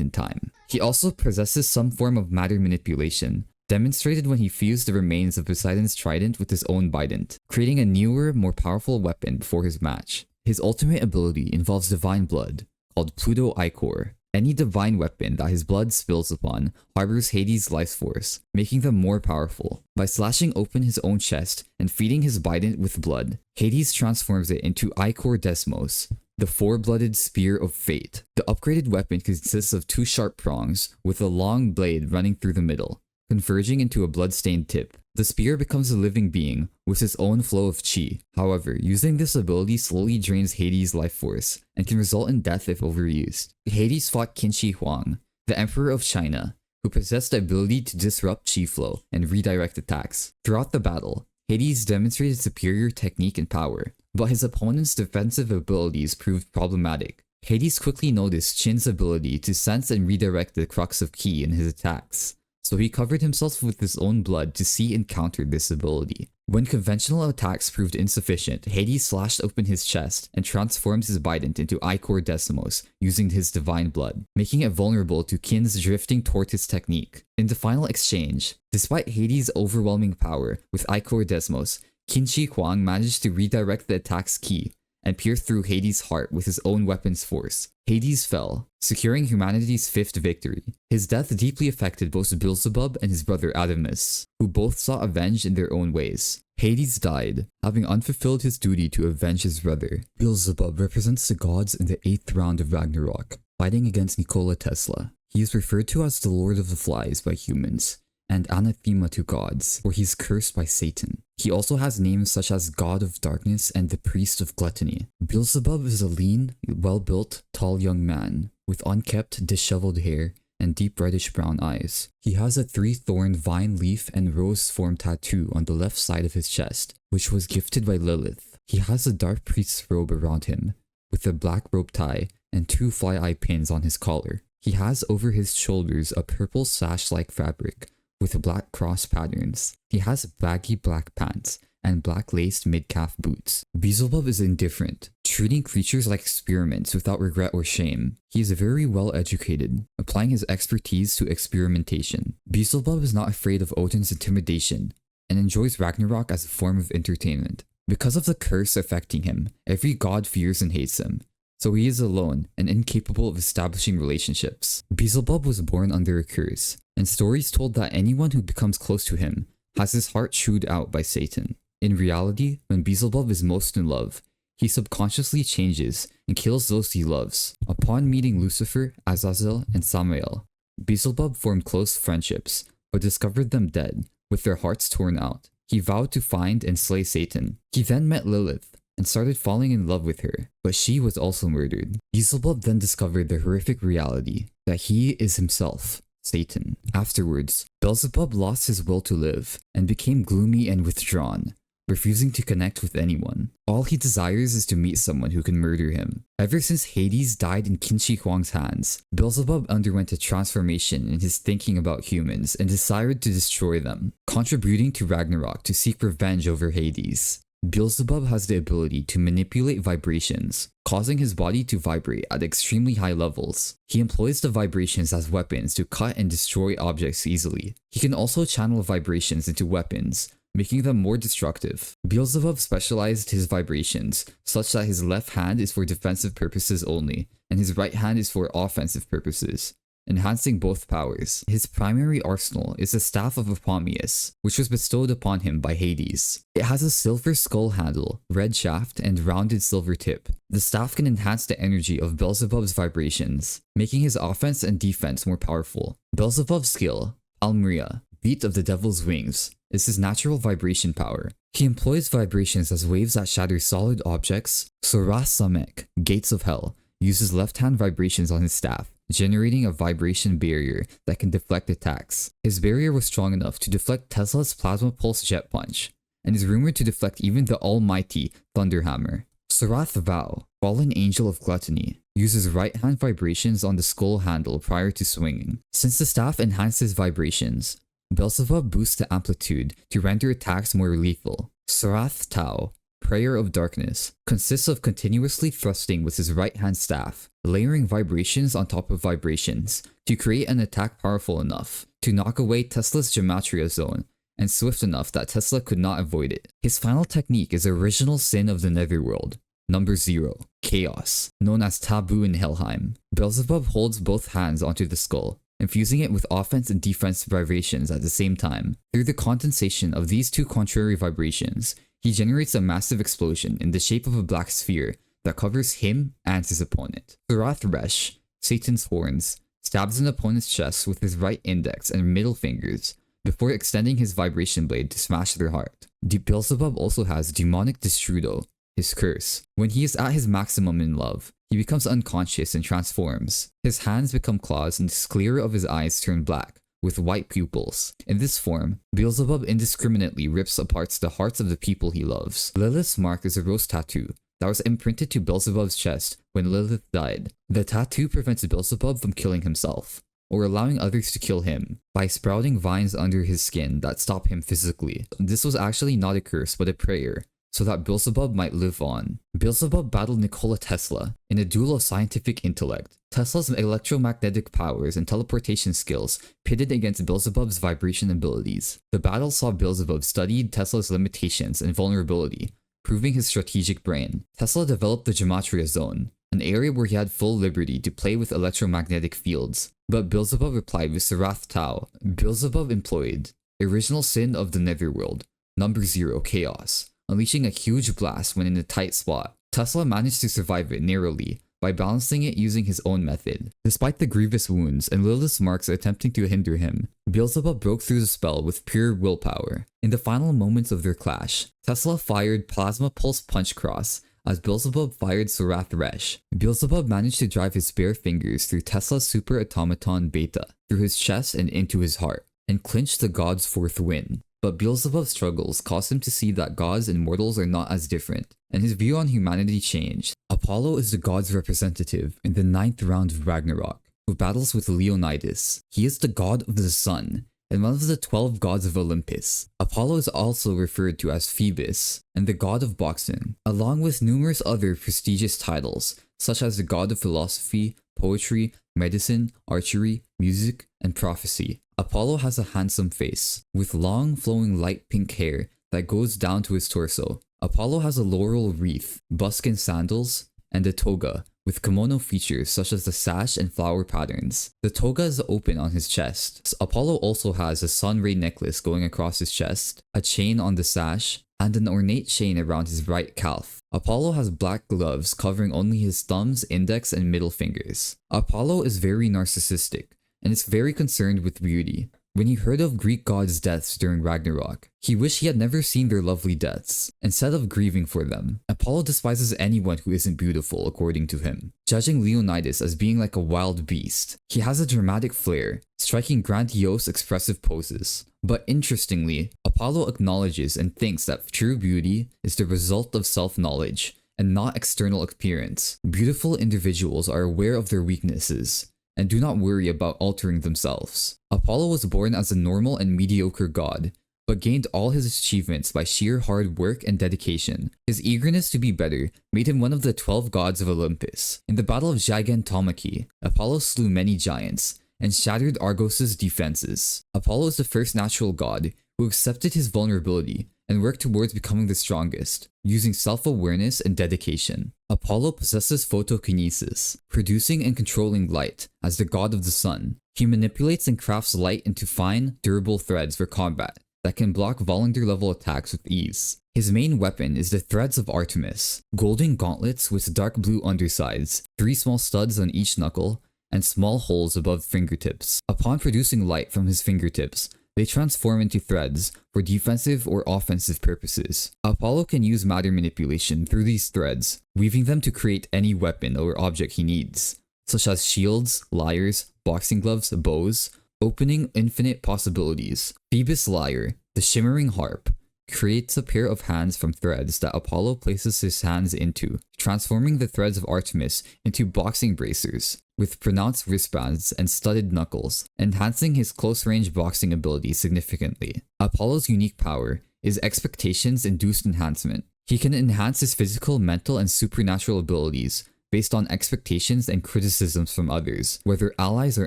in time. He also possesses some form of matter manipulation, demonstrated when he fused the remains of Poseidon's trident with his own bident, creating a newer, more powerful weapon before his match. His ultimate ability involves divine blood, called Pluto Ichor. Any divine weapon that his blood spills upon harbors Hades' life force, making them more powerful. By slashing open his own chest and feeding his bident with blood, Hades transforms it into Ichor Desmos, the four-blooded spear of fate. The upgraded weapon consists of two sharp prongs with a long blade running through the middle, converging into a blood-stained tip. The spear becomes a living being with its own flow of chi. However, using this ability slowly drains Hades' life force and can result in death if overused. Hades fought Qin Shi Huang, the Emperor of China, who possessed the ability to disrupt chi flow and redirect attacks. Throughout the battle, Hades demonstrated superior technique and power, but his opponent's defensive abilities proved problematic. Hades quickly noticed Qin's ability to sense and redirect the crux of ki in his attacks, so he covered himself with his own blood to see and counter this ability. When conventional attacks proved insufficient, Hades slashed open his chest and transformed his bident into Ichor Desmos using his divine blood, making it vulnerable to Qin's drifting tortoise technique. In the final exchange, despite Hades' overwhelming power with Ichor Desmos, Qin Shi Huang managed to redirect the attack's ki and pierce through Hades' heart with his own weapon's force. Hades fell, securing humanity's fifth victory. His death deeply affected both Beelzebub and his brother Anubis, who both sought revenge in their own ways. Hades died, having unfulfilled his duty to avenge his brother. Beelzebub represents the gods in the 8th round of Ragnarock, fighting against Nikola Tesla. He is referred to as the Lord of the Flies by humans, and anathema to gods, for he is cursed by Satan. He also has names such as God of Darkness and the Priest of Gluttony. Beelzebub is a lean, well-built, tall young man, with unkempt, disheveled hair and deep reddish-brown eyes. He has a 3-thorn vine leaf and rose-formed tattoo on the left side of his chest, which was gifted by Lilith. He has a dark priest's robe around him, with a black rope tie and 2 fly-eye pins on his collar. He has over his shoulders a purple sash-like fabric, with black cross patterns. He has baggy black pants and black laced mid-calf boots. Beelzebub is indifferent, treating creatures like experiments without regret or shame. He is very well educated, applying his expertise to experimentation. Beelzebub is not afraid of Odin's intimidation and enjoys Ragnarock as a form of entertainment. Because of the curse affecting him, every god fears and hates him, so he is alone and incapable of establishing relationships. Beelzebub was born under a curse, and stories told that anyone who becomes close to him has his heart chewed out by Satan. In reality, when Beelzebub is most in love, he subconsciously changes and kills those he loves. Upon meeting Lucifer, Azazel, and Samael, Beelzebub formed close friendships, but discovered them dead, with their hearts torn out. He vowed to find and slay Satan. He then met Lilith, and started falling in love with her, but she was also murdered. Beelzebub then discovered the horrific reality that he is himself, Satan. Afterwards, Beelzebub lost his will to live and became gloomy and withdrawn, refusing to connect with anyone. All he desires is to meet someone who can murder him. Ever since Hades died in Qin Shi Huang's hands, Beelzebub underwent a transformation in his thinking about humans and decided to destroy them, contributing to Ragnarok to seek revenge over Hades. Beelzebub has the ability to manipulate vibrations, causing his body to vibrate at extremely high levels. He employs the vibrations as weapons to cut and destroy objects easily. He can also channel vibrations into weapons, making them more destructive. Beelzebub specialized his vibrations such that his left hand is for defensive purposes only, and his right hand is for offensive purposes, enhancing both powers. His primary arsenal is the Staff of Apomeus, which was bestowed upon him by Hades. It has a silver skull handle, red shaft, and rounded silver tip. The staff can enhance the energy of Beelzebub's vibrations, making his offense and defense more powerful. Beelzebub's skill, Almria, Beat of the Devil's Wings, is his natural vibration power. He employs vibrations as waves that shatter solid objects. Sorath Samek, Gates of Hell, uses left-hand vibrations on his staff, generating a vibration barrier that can deflect attacks. His barrier was strong enough to deflect Tesla's plasma pulse jet punch, and is rumored to deflect even the almighty Thunderhammer. Sorath Vow, Fallen Angel of Gluttony, uses right-hand vibrations on the skull handle prior to swinging. Since the staff enhances vibrations, Beelzebub boosts the amplitude to render attacks more lethal. Sorath Tau, Prayer of Darkness, consists of continuously thrusting with his right-hand staff, layering vibrations on top of vibrations to create an attack powerful enough to knock away Tesla's Gematria Zone, and swift enough that Tesla could not avoid it. His final technique is Original Sin of the Netherworld, number 0, Chaos, known as Taboo in Helheim. Beelzebub holds both hands onto the skull, infusing it with offense and defense vibrations at the same time. Through the condensation of these two contrary vibrations, he generates a massive explosion in the shape of a black sphere that covers him and his opponent. Sorath Resh, Satan's Horns, stabs an opponent's chest with his right index and middle fingers before extending his vibration blade to smash their heart. Beelzebub also has Demonic Destrudo, his curse. When he is at his maximum in love, he becomes unconscious and transforms. His hands become claws and the sclera of his eyes turn black, with white pupils. In this form, Beelzebub indiscriminately rips apart the hearts of the people he loves. Lilith's mark is a rose tattoo that was imprinted to Beelzebub's chest when Lilith died. The tattoo prevents Beelzebub from killing himself, or allowing others to kill him, by sprouting vines under his skin that stop him physically. This was actually not a curse but a prayer, so that Beelzebub might live on. Beelzebub battled Nikola Tesla in a duel of scientific intellect. Tesla's electromagnetic powers and teleportation skills pitted against Beelzebub's vibration abilities. The battle saw Beelzebub study Tesla's limitations and vulnerability, proving his strategic brain. Tesla developed the Gematria Zone, an area where he had full liberty to play with electromagnetic fields. But Beelzebub replied with Sorath Tau. Beelzebub employed Original Sin of the Netherworld, number 0, Chaos, unleashing a huge blast when in a tight spot. Tesla managed to survive it narrowly by balancing it using his own method. Despite the grievous wounds and Lilith's marks attempting to hinder him, Beelzebub broke through the spell with pure willpower. In the final moments of their clash, Tesla fired Plasma Pulse Punch Cross as Beelzebub fired Sorath Resh. Beelzebub managed to drive his bare fingers through Tesla's Super Automaton Beta, through his chest and into his heart, and clinched the god's fourth win. But Beelzebub's struggles caused him to see that gods and mortals are not as different, and his view on humanity changed. Apollo is the god's representative in the 9th round of Ragnarock, who battles with Leonidas. He is the god of the sun, and one of the 12 gods of Olympus. Apollo is also referred to as Phoebus, and the god of boxing, along with numerous other prestigious titles, such as the god of philosophy, poetry, medicine, archery, music, and prophecy. Apollo has a handsome face, with long flowing light pink hair that goes down to his torso. Apollo has a laurel wreath, buskin sandals, and a toga, with kimono features such as the sash and flower patterns. The toga is open on his chest. Apollo also has a sun ray necklace going across his chest, a chain on the sash, and an ornate chain around his right calf. Apollo has black gloves covering only his thumbs, index, and middle fingers. Apollo is very narcissistic, and is very concerned with beauty. When he heard of Greek gods' deaths during Ragnarok, he wished he had never seen their lovely deaths, instead of grieving for them. Apollo despises anyone who isn't beautiful, according to him, judging Leonidas as being like a wild beast. He has a dramatic flair, striking grandiose, expressive poses. But interestingly, Apollo acknowledges and thinks that true beauty is the result of self-knowledge, and not external appearance. Beautiful individuals are aware of their weaknesses, and do not worry about altering themselves. Apollo was born as a normal and mediocre god, but gained all his achievements by sheer hard work and dedication. His eagerness to be better made him one of the 12 gods of Olympus. In the Battle of Gigantomachy, Apollo slew many giants, and shattered Argos's defenses. Apollo is the first natural god who accepted his vulnerability and work towards becoming the strongest, using self-awareness and dedication. Apollo possesses photokinesis, producing and controlling light. As the god of the sun, he manipulates and crafts light into fine, durable threads for combat that can block Volundr-level attacks with ease. His main weapon is the Threads of Artemis, golden gauntlets with dark blue undersides, 3 small studs on each knuckle, and small holes above fingertips. Upon producing light from his fingertips, they transform into threads for defensive or offensive purposes. Apollo can use matter manipulation through these threads, weaving them to create any weapon or object he needs, such as shields, lyres, boxing gloves, bows, opening infinite possibilities. Phoebus' lyre, the shimmering harp, creates a pair of hands from threads that Apollo places his hands into, transforming the threads of Artemis into boxing bracers with pronounced wristbands and studded knuckles, enhancing his close-range boxing ability significantly. Apollo's unique power is Expectations-Induced Enhancement. He can enhance his physical, mental, and supernatural abilities based on expectations and criticisms from others, whether allies or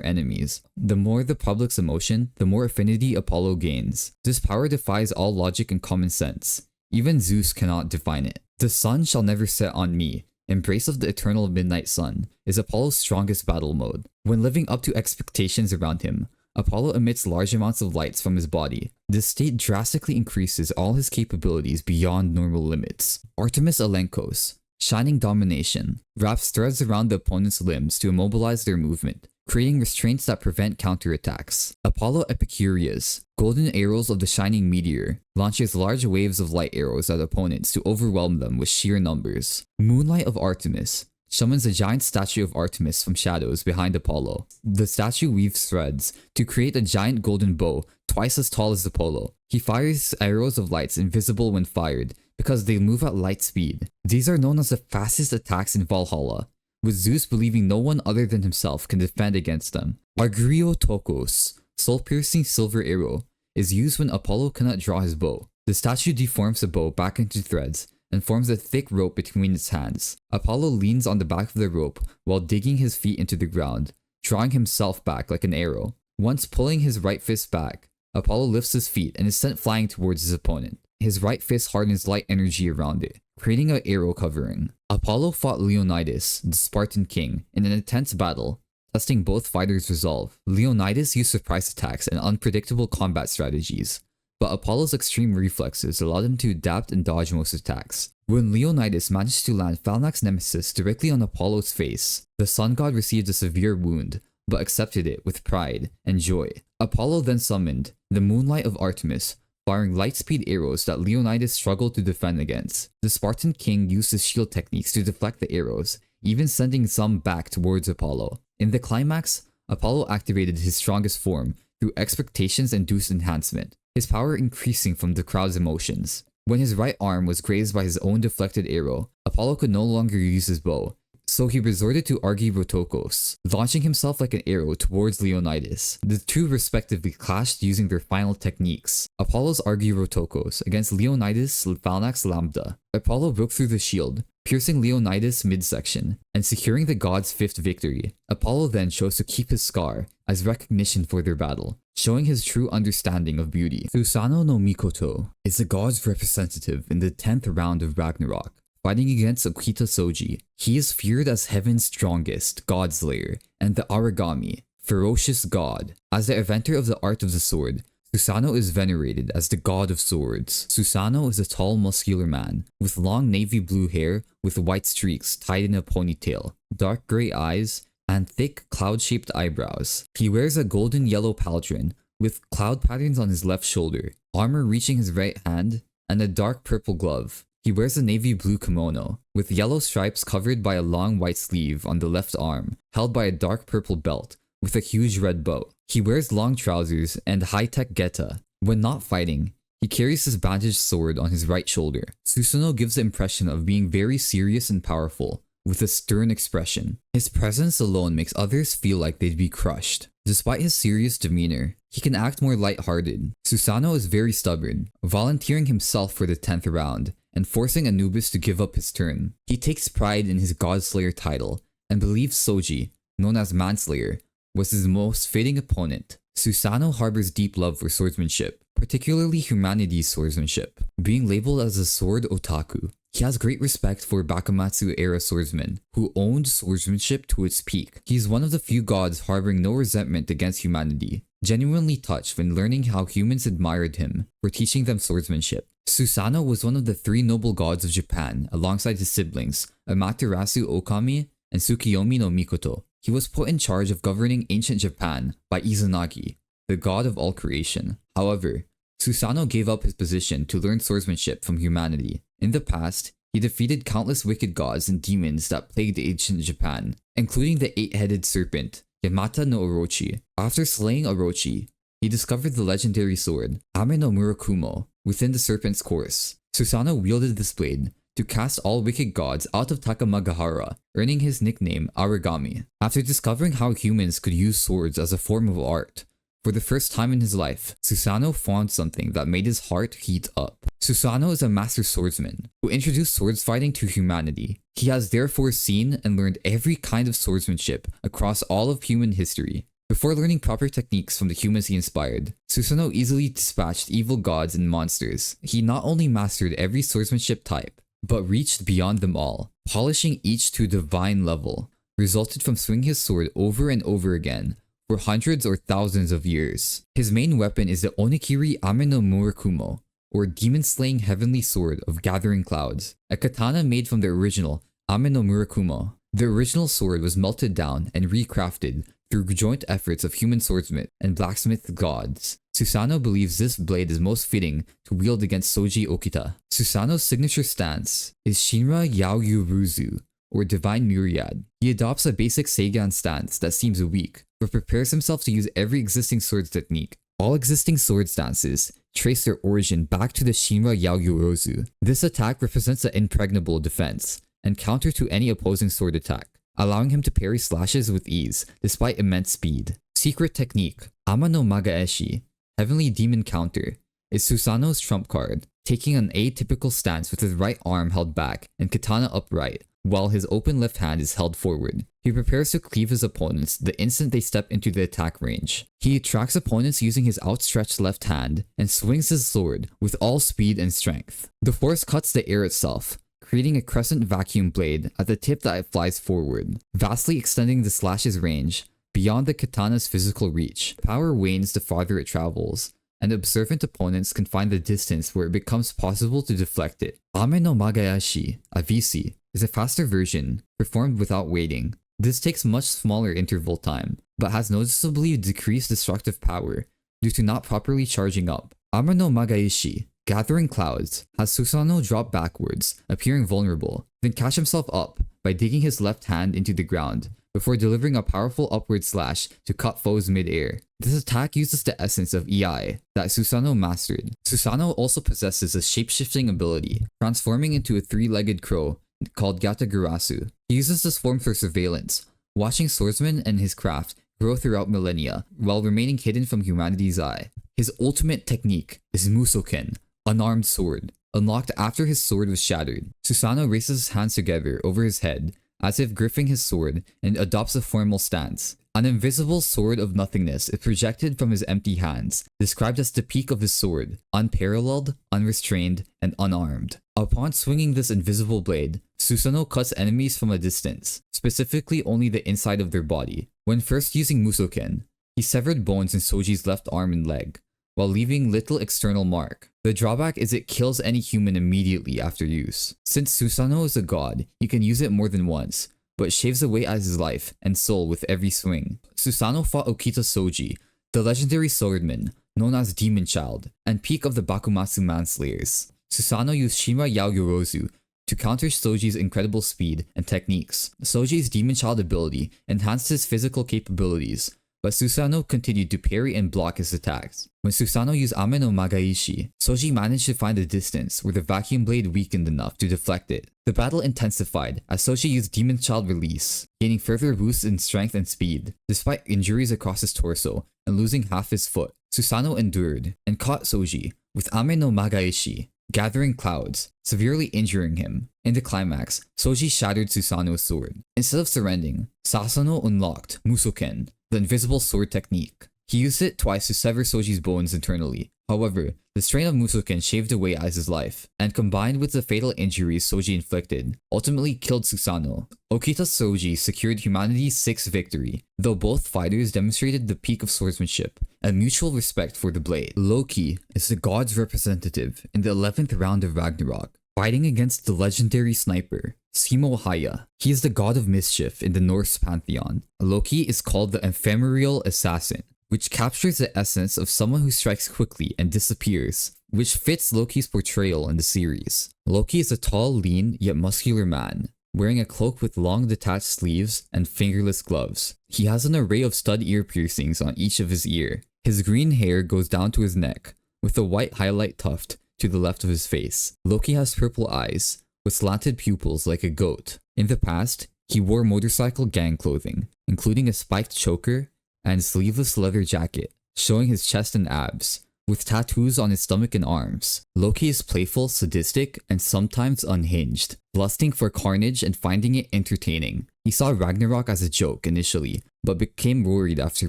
enemies. The more the public's emotion, the more affinity Apollo gains. This power defies all logic and common sense. Even Zeus cannot define it. The sun shall never set on me. Embrace of the eternal midnight sun is Apollo's strongest battle mode. When living up to expectations around him, Apollo emits large amounts of lights from his body. This state drastically increases all his capabilities beyond normal limits. Artemis Alenkos, Shining Domination, wraps threads around the opponent's limbs to immobilize their movement, creating restraints that prevent counterattacks. Apollo Epicurious, Golden Arrows of the Shining Meteor, launches large waves of light arrows at opponents to overwhelm them with sheer numbers. Moonlight of Artemis summons a giant statue of Artemis from shadows behind Apollo. The statue weaves threads to create a giant golden bow twice as tall as Apollo. He fires arrows of lights invisible when fired, because they move at light speed. These are known as the fastest attacks in Valhalla, with Zeus believing no one other than himself can defend against them. Argyriotokos, soul-piercing silver arrow, is used when Apollo cannot draw his bow. The statue deforms the bow back into threads and forms a thick rope between its hands. Apollo leans on the back of the rope while digging his feet into the ground, drawing himself back like an arrow. Once pulling his right fist back, Apollo lifts his feet and is sent flying towards his opponent. His right fist hardens light energy around it, creating an arrow covering. Apollo fought Leonidas, the Spartan king, in an intense battle, testing both fighters' resolve. Leonidas used surprise attacks and unpredictable combat strategies, but Apollo's extreme reflexes allowed him to adapt and dodge most attacks. When Leonidas managed to land Phalanx Nemesis directly on Apollo's face, the sun god received a severe wound, but accepted it with pride and joy. Apollo then summoned the Moonlight of Artemis, firing light-speed arrows that Leonidas struggled to defend against. The Spartan king used his shield techniques to deflect the arrows, even sending some back towards Apollo. In the climax, Apollo activated his strongest form through Expectations-Induced Enhancement, his power increasing from the crowd's emotions. When his right arm was grazed by his own deflected arrow, Apollo could no longer use his bow, so he resorted to Argyrotokos, launching himself like an arrow towards Leonidas. The two respectively clashed using their final techniques. Apollo's Argyrotokos against Leonidas' Phalanx Lambda. Apollo broke through the shield, piercing Leonidas' midsection, and securing the god's 5th victory. Apollo then chose to keep his scar as recognition for their battle, showing his true understanding of beauty. Susanoo no Mikoto is the god's representative in the 10th round of Ragnarock, fighting against Okita Soji. He is feared as heaven's strongest, god slayer, and the Aragami, ferocious god. As the inventor of the art of the sword, Susanoo is venerated as the god of swords. Susanoo is a tall, muscular man, with long navy blue hair with white streaks tied in a ponytail, dark grey eyes, and thick, cloud-shaped eyebrows. He wears a golden yellow pauldron with cloud patterns on his left shoulder, armor reaching his right hand, and a dark purple glove. He wears a navy blue kimono, with yellow stripes covered by a long white sleeve on the left arm, held by a dark purple belt with a huge red bow. He wears long trousers and high-tech geta. When not fighting, he carries his bandaged sword on his right shoulder. Susanoo gives the impression of being very serious and powerful, with a stern expression. His presence alone makes others feel like they'd be crushed. Despite his serious demeanor, he can act more lighthearted. Susanoo is very stubborn, volunteering himself for the 10th round, and forcing Anubis to give up his turn. He takes pride in his Godslayer title, and believes Soji, known as Manslayer, was his most fitting opponent. Susanoo harbors deep love for swordsmanship, particularly humanity's swordsmanship, being labeled as a sword otaku. He has great respect for Bakumatsu-era swordsmen, who owned swordsmanship to its peak. He is one of the few gods harboring no resentment against humanity, genuinely touched when learning how humans admired him for teaching them swordsmanship. Susanoo was one of the 3 noble gods of Japan alongside his siblings, Amaterasu Okami and Tsukiyomi no Mikoto. He was put in charge of governing ancient Japan by Izanagi, the god of all creation. However, Susanoo gave up his position to learn swordsmanship from humanity. In the past, he defeated countless wicked gods and demons that plagued ancient Japan, including the 8-headed serpent, Yamata no Orochi. After slaying Orochi, he discovered the legendary sword, Ame no Murakumo, within the serpent's course. Susanoo wielded this blade to cast all wicked gods out of Takamagahara, earning his nickname Aragami. After discovering how humans could use swords as a form of art, for the first time in his life, Susanoo found something that made his heart heat up. Susanoo is a master swordsman who introduced swords fighting to humanity. He has therefore seen and learned every kind of swordsmanship across all of human history. Before learning proper techniques from the humans he inspired, Susanoo easily dispatched evil gods and monsters. He not only mastered every swordsmanship type, but reached beyond them all, polishing each to divine level, resulted from swinging his sword over and over again for hundreds or thousands of years. His main weapon is the Onikiri Ame no Murakumo, or demon-slaying heavenly sword of gathering clouds, a katana made from the original Ame no Murakumo. The original sword was melted down and recrafted through joint efforts of human swordsmith and blacksmith gods. Susanoo believes this blade is most fitting to wield against Soji Okita. Susanoo's signature stance is Shinra Yaoyuruzu, or Divine Myriad. He adopts a basic Seigan stance that seems weak, but prepares himself to use every existing sword technique. All existing sword stances trace their origin back to the Shinra Yaoyuruzu. This attack represents an impregnable defense and counter to any opposing sword attack, allowing him to parry slashes with ease despite immense speed. Secret technique, Ama no Magaeshi, Heavenly Demon Counter, is Susanoo's trump card, taking an atypical stance with his right arm held back and katana upright, while his open left hand is held forward. He prepares to cleave his opponents the instant they step into the attack range. He attracts opponents using his outstretched left hand and swings his sword with all speed and strength. The force cuts the air itself, creating a crescent vacuum blade at the tip that it flies forward, vastly extending the slash's range beyond the katana's physical reach. Power wanes the farther it travels, and observant opponents can find the distance where it becomes possible to deflect it. Ame no Magayashi, Avisi, is a faster version, performed without waiting. This takes much smaller interval time, but has noticeably decreased destructive power due to not properly charging up. Ame no Magaishi, Gathering Clouds, has Susanoo drop backwards, appearing vulnerable, then catch himself up by digging his left hand into the ground, before delivering a powerful upward slash to cut foes mid-air. This attack uses the essence of Iai that Susanoo mastered. Susanoo also possesses a shape-shifting ability, transforming into a 3-legged crow called Gatagurasu. He uses this form for surveillance, watching swordsmen and his craft grow throughout millennia while remaining hidden from humanity's eye. His ultimate technique is Musoken, Unarmed Sword, unlocked after his sword was shattered. Susanoo raises his hands together over his head as if gripping his sword and adopts a formal stance. An invisible sword of nothingness is projected from his empty hands, described as the peak of his sword, unparalleled, unrestrained, and unarmed. Upon swinging this invisible blade, Susanoo cuts enemies from a distance, specifically only the inside of their body. When first using Musoken, he severed bones in Soji's left arm and leg, while leaving little external mark. The drawback is it kills any human immediately after use. Since Susanoo is a god, he can use it more than once, but shaves away at his life and soul with every swing. Susanoo fought Okita Soji, the legendary swordman, known as Demon Child, and peak of the Bakumatsu Manslayers. Susanoo used Shinra Yaoyorozu to counter Soji's incredible speed and techniques. Soji's Demon Child ability enhanced his physical capabilities, but Susanoo continued to parry and block his attacks. When Susanoo used Ame no Magaishi, Soji managed to find a distance where the vacuum blade weakened enough to deflect it. The battle intensified as Soji used Demon Child Release, gaining further boosts in strength and speed. Despite injuries across his torso and losing half his foot, Susanoo endured and caught Soji with Ame no Magaishi, Gathering Clouds, severely injuring him. In the climax, Soji shattered Susanoo's sword. Instead of surrendering, Susanoo unlocked Musoken, the invisible sword technique. He used it twice to sever Soji's bones internally. However, the strain of Musoken shaved away as his life, and combined with the fatal injuries Soji inflicted, ultimately killed Susanoo. Okita Soji secured humanity's 6th victory, though both fighters demonstrated the peak of swordsmanship and mutual respect for the blade. Loki is the god's representative in the 11th round of Ragnarok, fighting against the legendary sniper, Simo Haya. He is the god of mischief in the Norse pantheon. Loki is called the ephemeral assassin, which captures the essence of someone who strikes quickly and disappears, which fits Loki's portrayal in the series. Loki is a tall, lean, yet muscular man, wearing a cloak with long detached sleeves and fingerless gloves. He has an array of stud ear piercings on each of his ear. His green hair goes down to his neck, with a white highlight tuft to the left of his face. Loki has purple eyes, with slanted pupils like a goat. In the past, he wore motorcycle gang clothing, including a spiked choker and sleeveless leather jacket, showing his chest and abs, with tattoos on his stomach and arms. Loki is playful, sadistic, and sometimes unhinged, lusting for carnage and finding it entertaining. He saw Ragnarok as a joke initially, but became worried after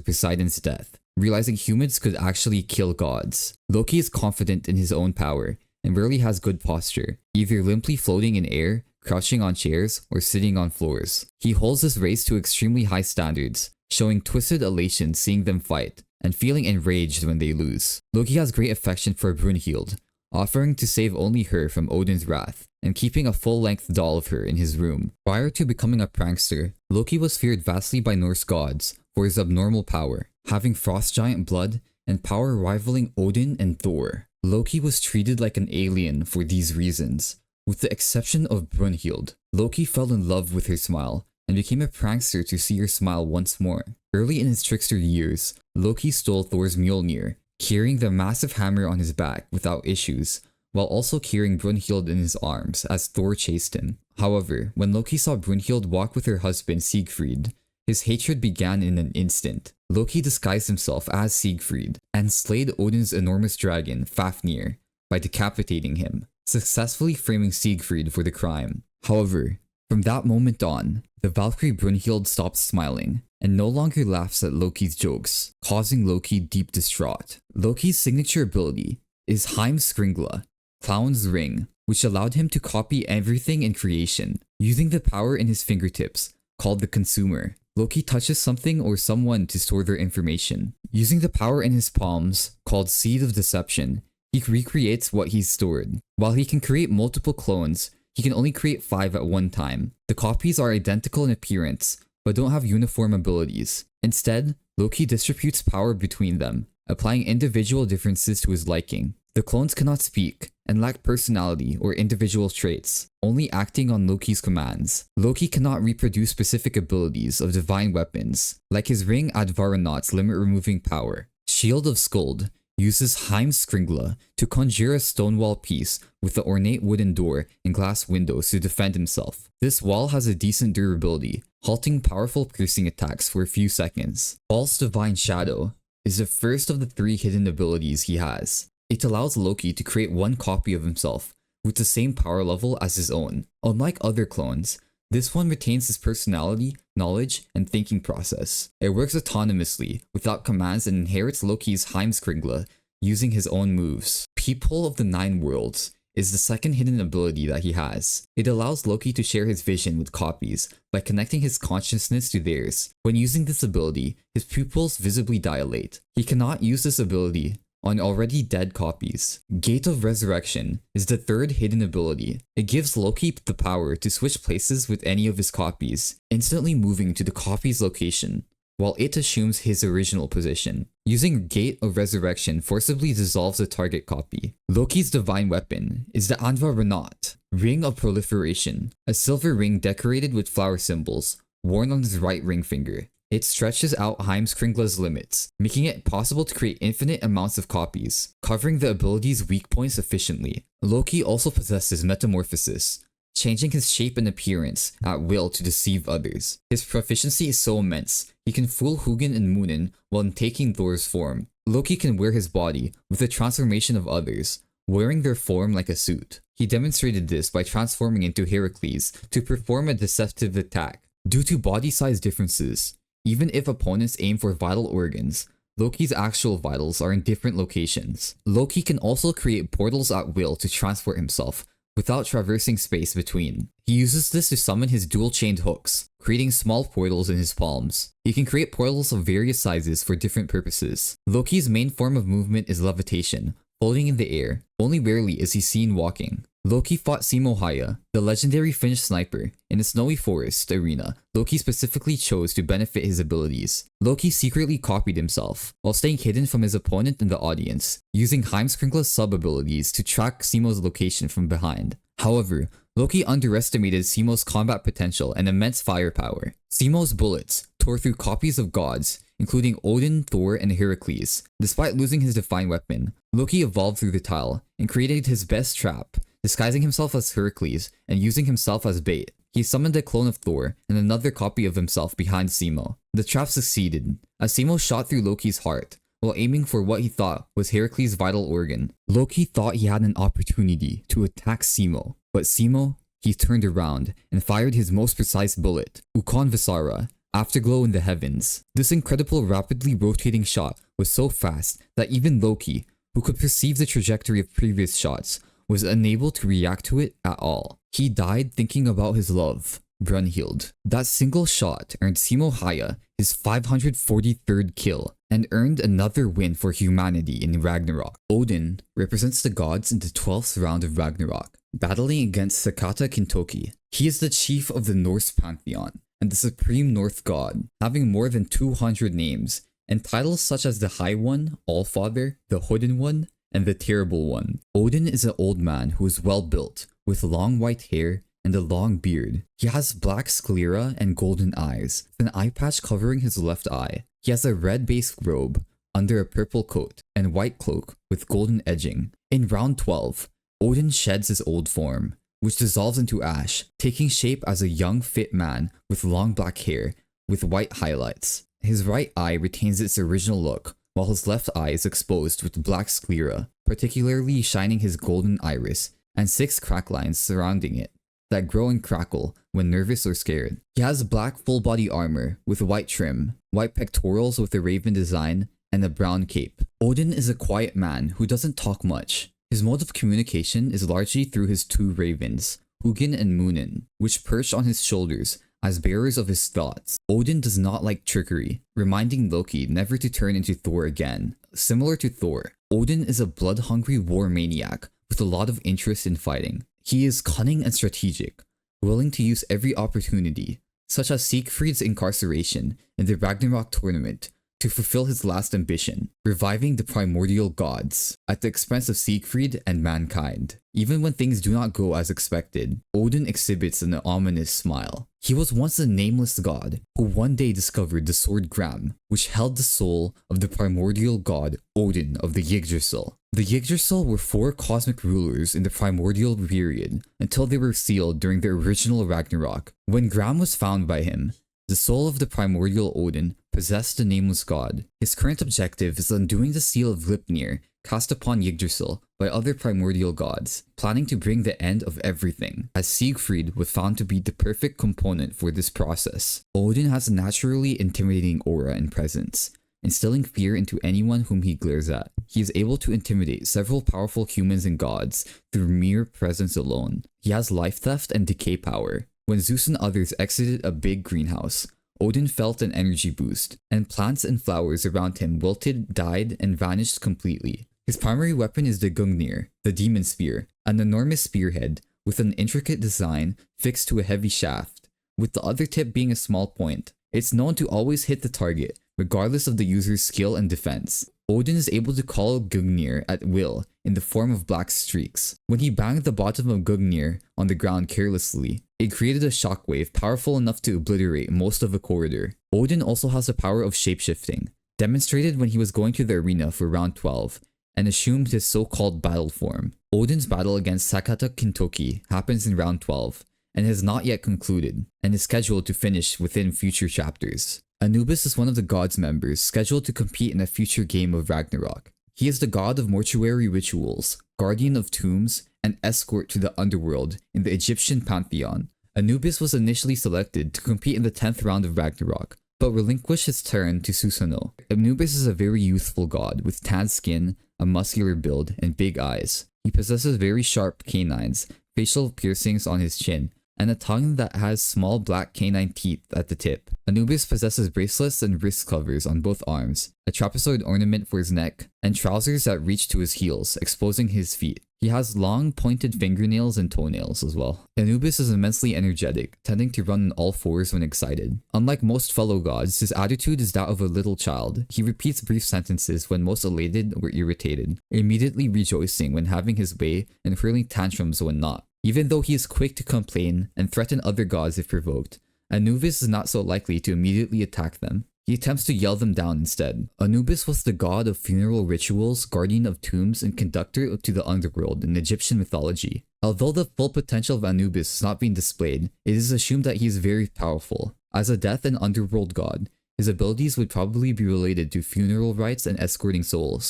Poseidon's death, realizing humans could actually kill gods. Loki is confident in his own power, and rarely has good posture, either limply floating in air, crouching on chairs, or sitting on floors. He holds his race to extremely high standards, showing twisted elation seeing them fight, and feeling enraged when they lose. Loki has great affection for Brunhild, offering to save only her from Odin's wrath, and keeping a full-length doll of her in his room. Prior to becoming a prankster, Loki was feared vastly by Norse gods for his abnormal power, having frost giant blood and power rivaling Odin and Thor. Loki was treated like an alien for these reasons, with the exception of Brunhild. Loki fell in love with her smile, and became a prankster to see her smile once more. Early in his trickster years, Loki stole Thor's Mjolnir, carrying the massive hammer on his back without issues, while also carrying Brunhild in his arms as Thor chased him. However, when Loki saw Brunhild walk with her husband Siegfried, his hatred began in an instant. Loki disguised himself as Siegfried and slayed Odin's enormous dragon, Fafnir, by decapitating him, successfully framing Siegfried for the crime. However, from that moment on, the Valkyrie Brunhild stops smiling and no longer laughs at Loki's jokes, causing Loki deep distraught. Loki's signature ability is Heimskringla, Clown's Ring, which allowed him to copy everything in creation, using the power in his fingertips, called the Consumer. Loki touches something or someone to store their information. Using the power in his palms, called Seed of Deception, he recreates what he's stored. While he can create multiple clones, he can only create 5 at one time. The copies are identical in appearance, but don't have uniform abilities. Instead, Loki distributes power between them, applying individual differences to his liking. The clones cannot speak, and lack personality or individual traits, only acting on Loki's commands. Loki cannot reproduce specific abilities of divine weapons, like his ring Advaranot's limit-removing power. Shield of Skuld uses Heimskringla to conjure a stone wall piece with the ornate wooden door and glass windows to defend himself. This wall has a decent durability, halting powerful piercing attacks for a few seconds. False Divine Shadow is the first of the 3 hidden abilities he has. It allows Loki to create one copy of himself with the same power level as his own. Unlike other clones, this one retains his personality, knowledge, and thinking process. It works autonomously, without commands, and inherits Loki's Heimskringla using his own moves. Peephole of the 9 Worlds is the second hidden ability that he has. It allows Loki to share his vision with copies by connecting his consciousness to theirs. When using this ability, his pupils visibly dilate. He cannot use this ability on already dead copies. Gate of Resurrection is the 3rd hidden ability. It gives Loki the power to switch places with any of his copies, instantly moving to the copy's location, while it assumes his original position. Using Gate of Resurrection forcibly dissolves a target copy. Loki's divine weapon is the Anvaranot, Ring of Proliferation, a silver ring decorated with flower symbols, worn on his right ring finger. It stretches out Heimskringla's limits, making it possible to create infinite amounts of copies, covering the ability's weak points efficiently. Loki also possesses Metamorphosis, changing his shape and appearance at will to deceive others. His proficiency is so immense, he can fool Hugin and Munin while taking Thor's form. Loki can wear his body with the transformation of others, wearing their form like a suit. He demonstrated this by transforming into Heracles to perform a deceptive attack. Due to body size differences, even if opponents aim for vital organs, Loki's actual vitals are in different locations. Loki can also create portals at will to transport himself, without traversing space between. He uses this to summon his dual-chained hooks, creating small portals in his palms. He can create portals of various sizes for different purposes. Loki's main form of movement is levitation, floating in the air. Only rarely is he seen walking. Loki fought Simo Haya, the legendary Finnish sniper, in a snowy forest arena. Loki specifically chose to benefit his abilities. Loki secretly copied himself, while staying hidden from his opponent in the audience, using Heimskringla's sub-abilities to track Simo's location from behind. However, Loki underestimated Simo's combat potential and immense firepower. Simo's bullets tore through copies of gods, including Odin, Thor, and Heracles. Despite losing his divine weapon, Loki evolved through the tile and created his best trap, disguising himself as Heracles and using himself as bait. He summoned a clone of Thor and another copy of himself behind Simo. The trap succeeded, as Simo shot through Loki's heart, while aiming for what he thought was Heracles' vital organ. Loki thought he had an opportunity to attack Simo, but Simo, he turned around and fired his most precise bullet, Ukon Visara, Afterglow in the heavens. This incredible rapidly rotating shot was so fast that even Loki, who could perceive the trajectory of previous shots, was unable to react to it at all. He died thinking about his love, Brunhild. That single shot earned Simo Haya his 543rd kill and earned another win for humanity in Ragnarok. Odin represents the gods in the 12th round of Ragnarok, battling against Sakata Kintoki. He is the chief of the Norse pantheon and the supreme North god, having more than 200 names and titles such as the High One, Allfather, the Hidden One, and the Terrible One. Odin is an old man who is well built, with long white hair and a long beard. He has black sclera and golden eyes, with an eye patch covering his left eye. He has a red-based robe under a purple coat and white cloak with golden edging. In round 12, Odin sheds his old form, which dissolves into ash, taking shape as a young fit man with long black hair with white highlights. His right eye retains its original look, while his left eye is exposed with black sclera, particularly shining his golden iris, and 6 crack lines surrounding it that grow and crackle when nervous or scared. He has black full-body armor with white trim, white pectorals with a raven design, and a brown cape. Odin is a quiet man who doesn't talk much. His mode of communication is largely through his 2 ravens, Hugin and Munin, which perch on his shoulders as bearers of his thoughts. Odin does not like trickery, reminding Loki never to turn into Thor again. Similar to Thor, Odin is a blood-hungry war maniac with a lot of interest in fighting. He is cunning and strategic, willing to use every opportunity, such as Siegfried's incarceration in the Ragnarok tournament, to fulfill his last ambition, reviving the primordial gods at the expense of Siegfried and mankind. Even when things do not go as expected, Odin exhibits an ominous smile. He was once a nameless god who one day discovered the sword Gram, which held the soul of the primordial god Odin of the Yggdrasil. The Yggdrasil were 4 cosmic rulers in the primordial period until they were sealed during the original Ragnarok. When Gram was found by him, the soul of the primordial Odin possessed the nameless god. His current objective is undoing the seal of Glipnir cast upon Yggdrasil by other primordial gods, planning to bring the end of everything, as Siegfried was found to be the perfect component for this process. Odin has a naturally intimidating aura and presence, instilling fear into anyone whom he glares at. He is able to intimidate several powerful humans and gods through mere presence alone. He has life theft and decay power. When Zeus and others exited a big greenhouse, Odin felt an energy boost, and plants and flowers around him wilted, died, and vanished completely. His primary weapon is the Gungnir, the demon spear, an enormous spearhead with an intricate design fixed to a heavy shaft, with the other tip being a small point. It's known to always hit the target, regardless of the user's skill and defense. Odin is able to call Gungnir at will in the form of black streaks. When he banged the bottom of Gungnir on the ground carelessly, it created a shockwave powerful enough to obliterate most of a corridor. Odin also has the power of shapeshifting, demonstrated when he was going to the arena for round 12, and assumed his so-called battle form. Odin's battle against Sakata Kintoki happens in round 12, and has not yet concluded, and is scheduled to finish within future chapters. Anubis is one of the gods' members scheduled to compete in a future game of Ragnarok. He is the god of mortuary rituals, guardian of tombs, and escort to the underworld in the Egyptian pantheon. Anubis was initially selected to compete in the 10th round of Ragnarok, but relinquished his turn to Susanoo. Anubis is a very youthful god with tanned skin, a muscular build, and big eyes. He possesses very sharp canines, facial piercings on his chin, and a tongue that has small black canine teeth at the tip. Anubis possesses bracelets and wrist covers on both arms, a trapezoid ornament for his neck, and trousers that reach to his heels, exposing his feet. He has long, pointed fingernails and toenails as well. Anubis is immensely energetic, tending to run on all fours when excited. Unlike most fellow gods, his attitude is that of a little child. He repeats brief sentences when most elated or irritated, immediately rejoicing when having his way and hurling tantrums when not. Even though he is quick to complain and threaten other gods if provoked, Anubis is not so likely to immediately attack them. He attempts to yell them down instead. Anubis was the god of funeral rituals, guardian of tombs, and conductor to the underworld in Egyptian mythology. Although the full potential of Anubis is not being displayed, it is assumed that he is very powerful. As a death and underworld god, his abilities would probably be related to funeral rites and escorting souls.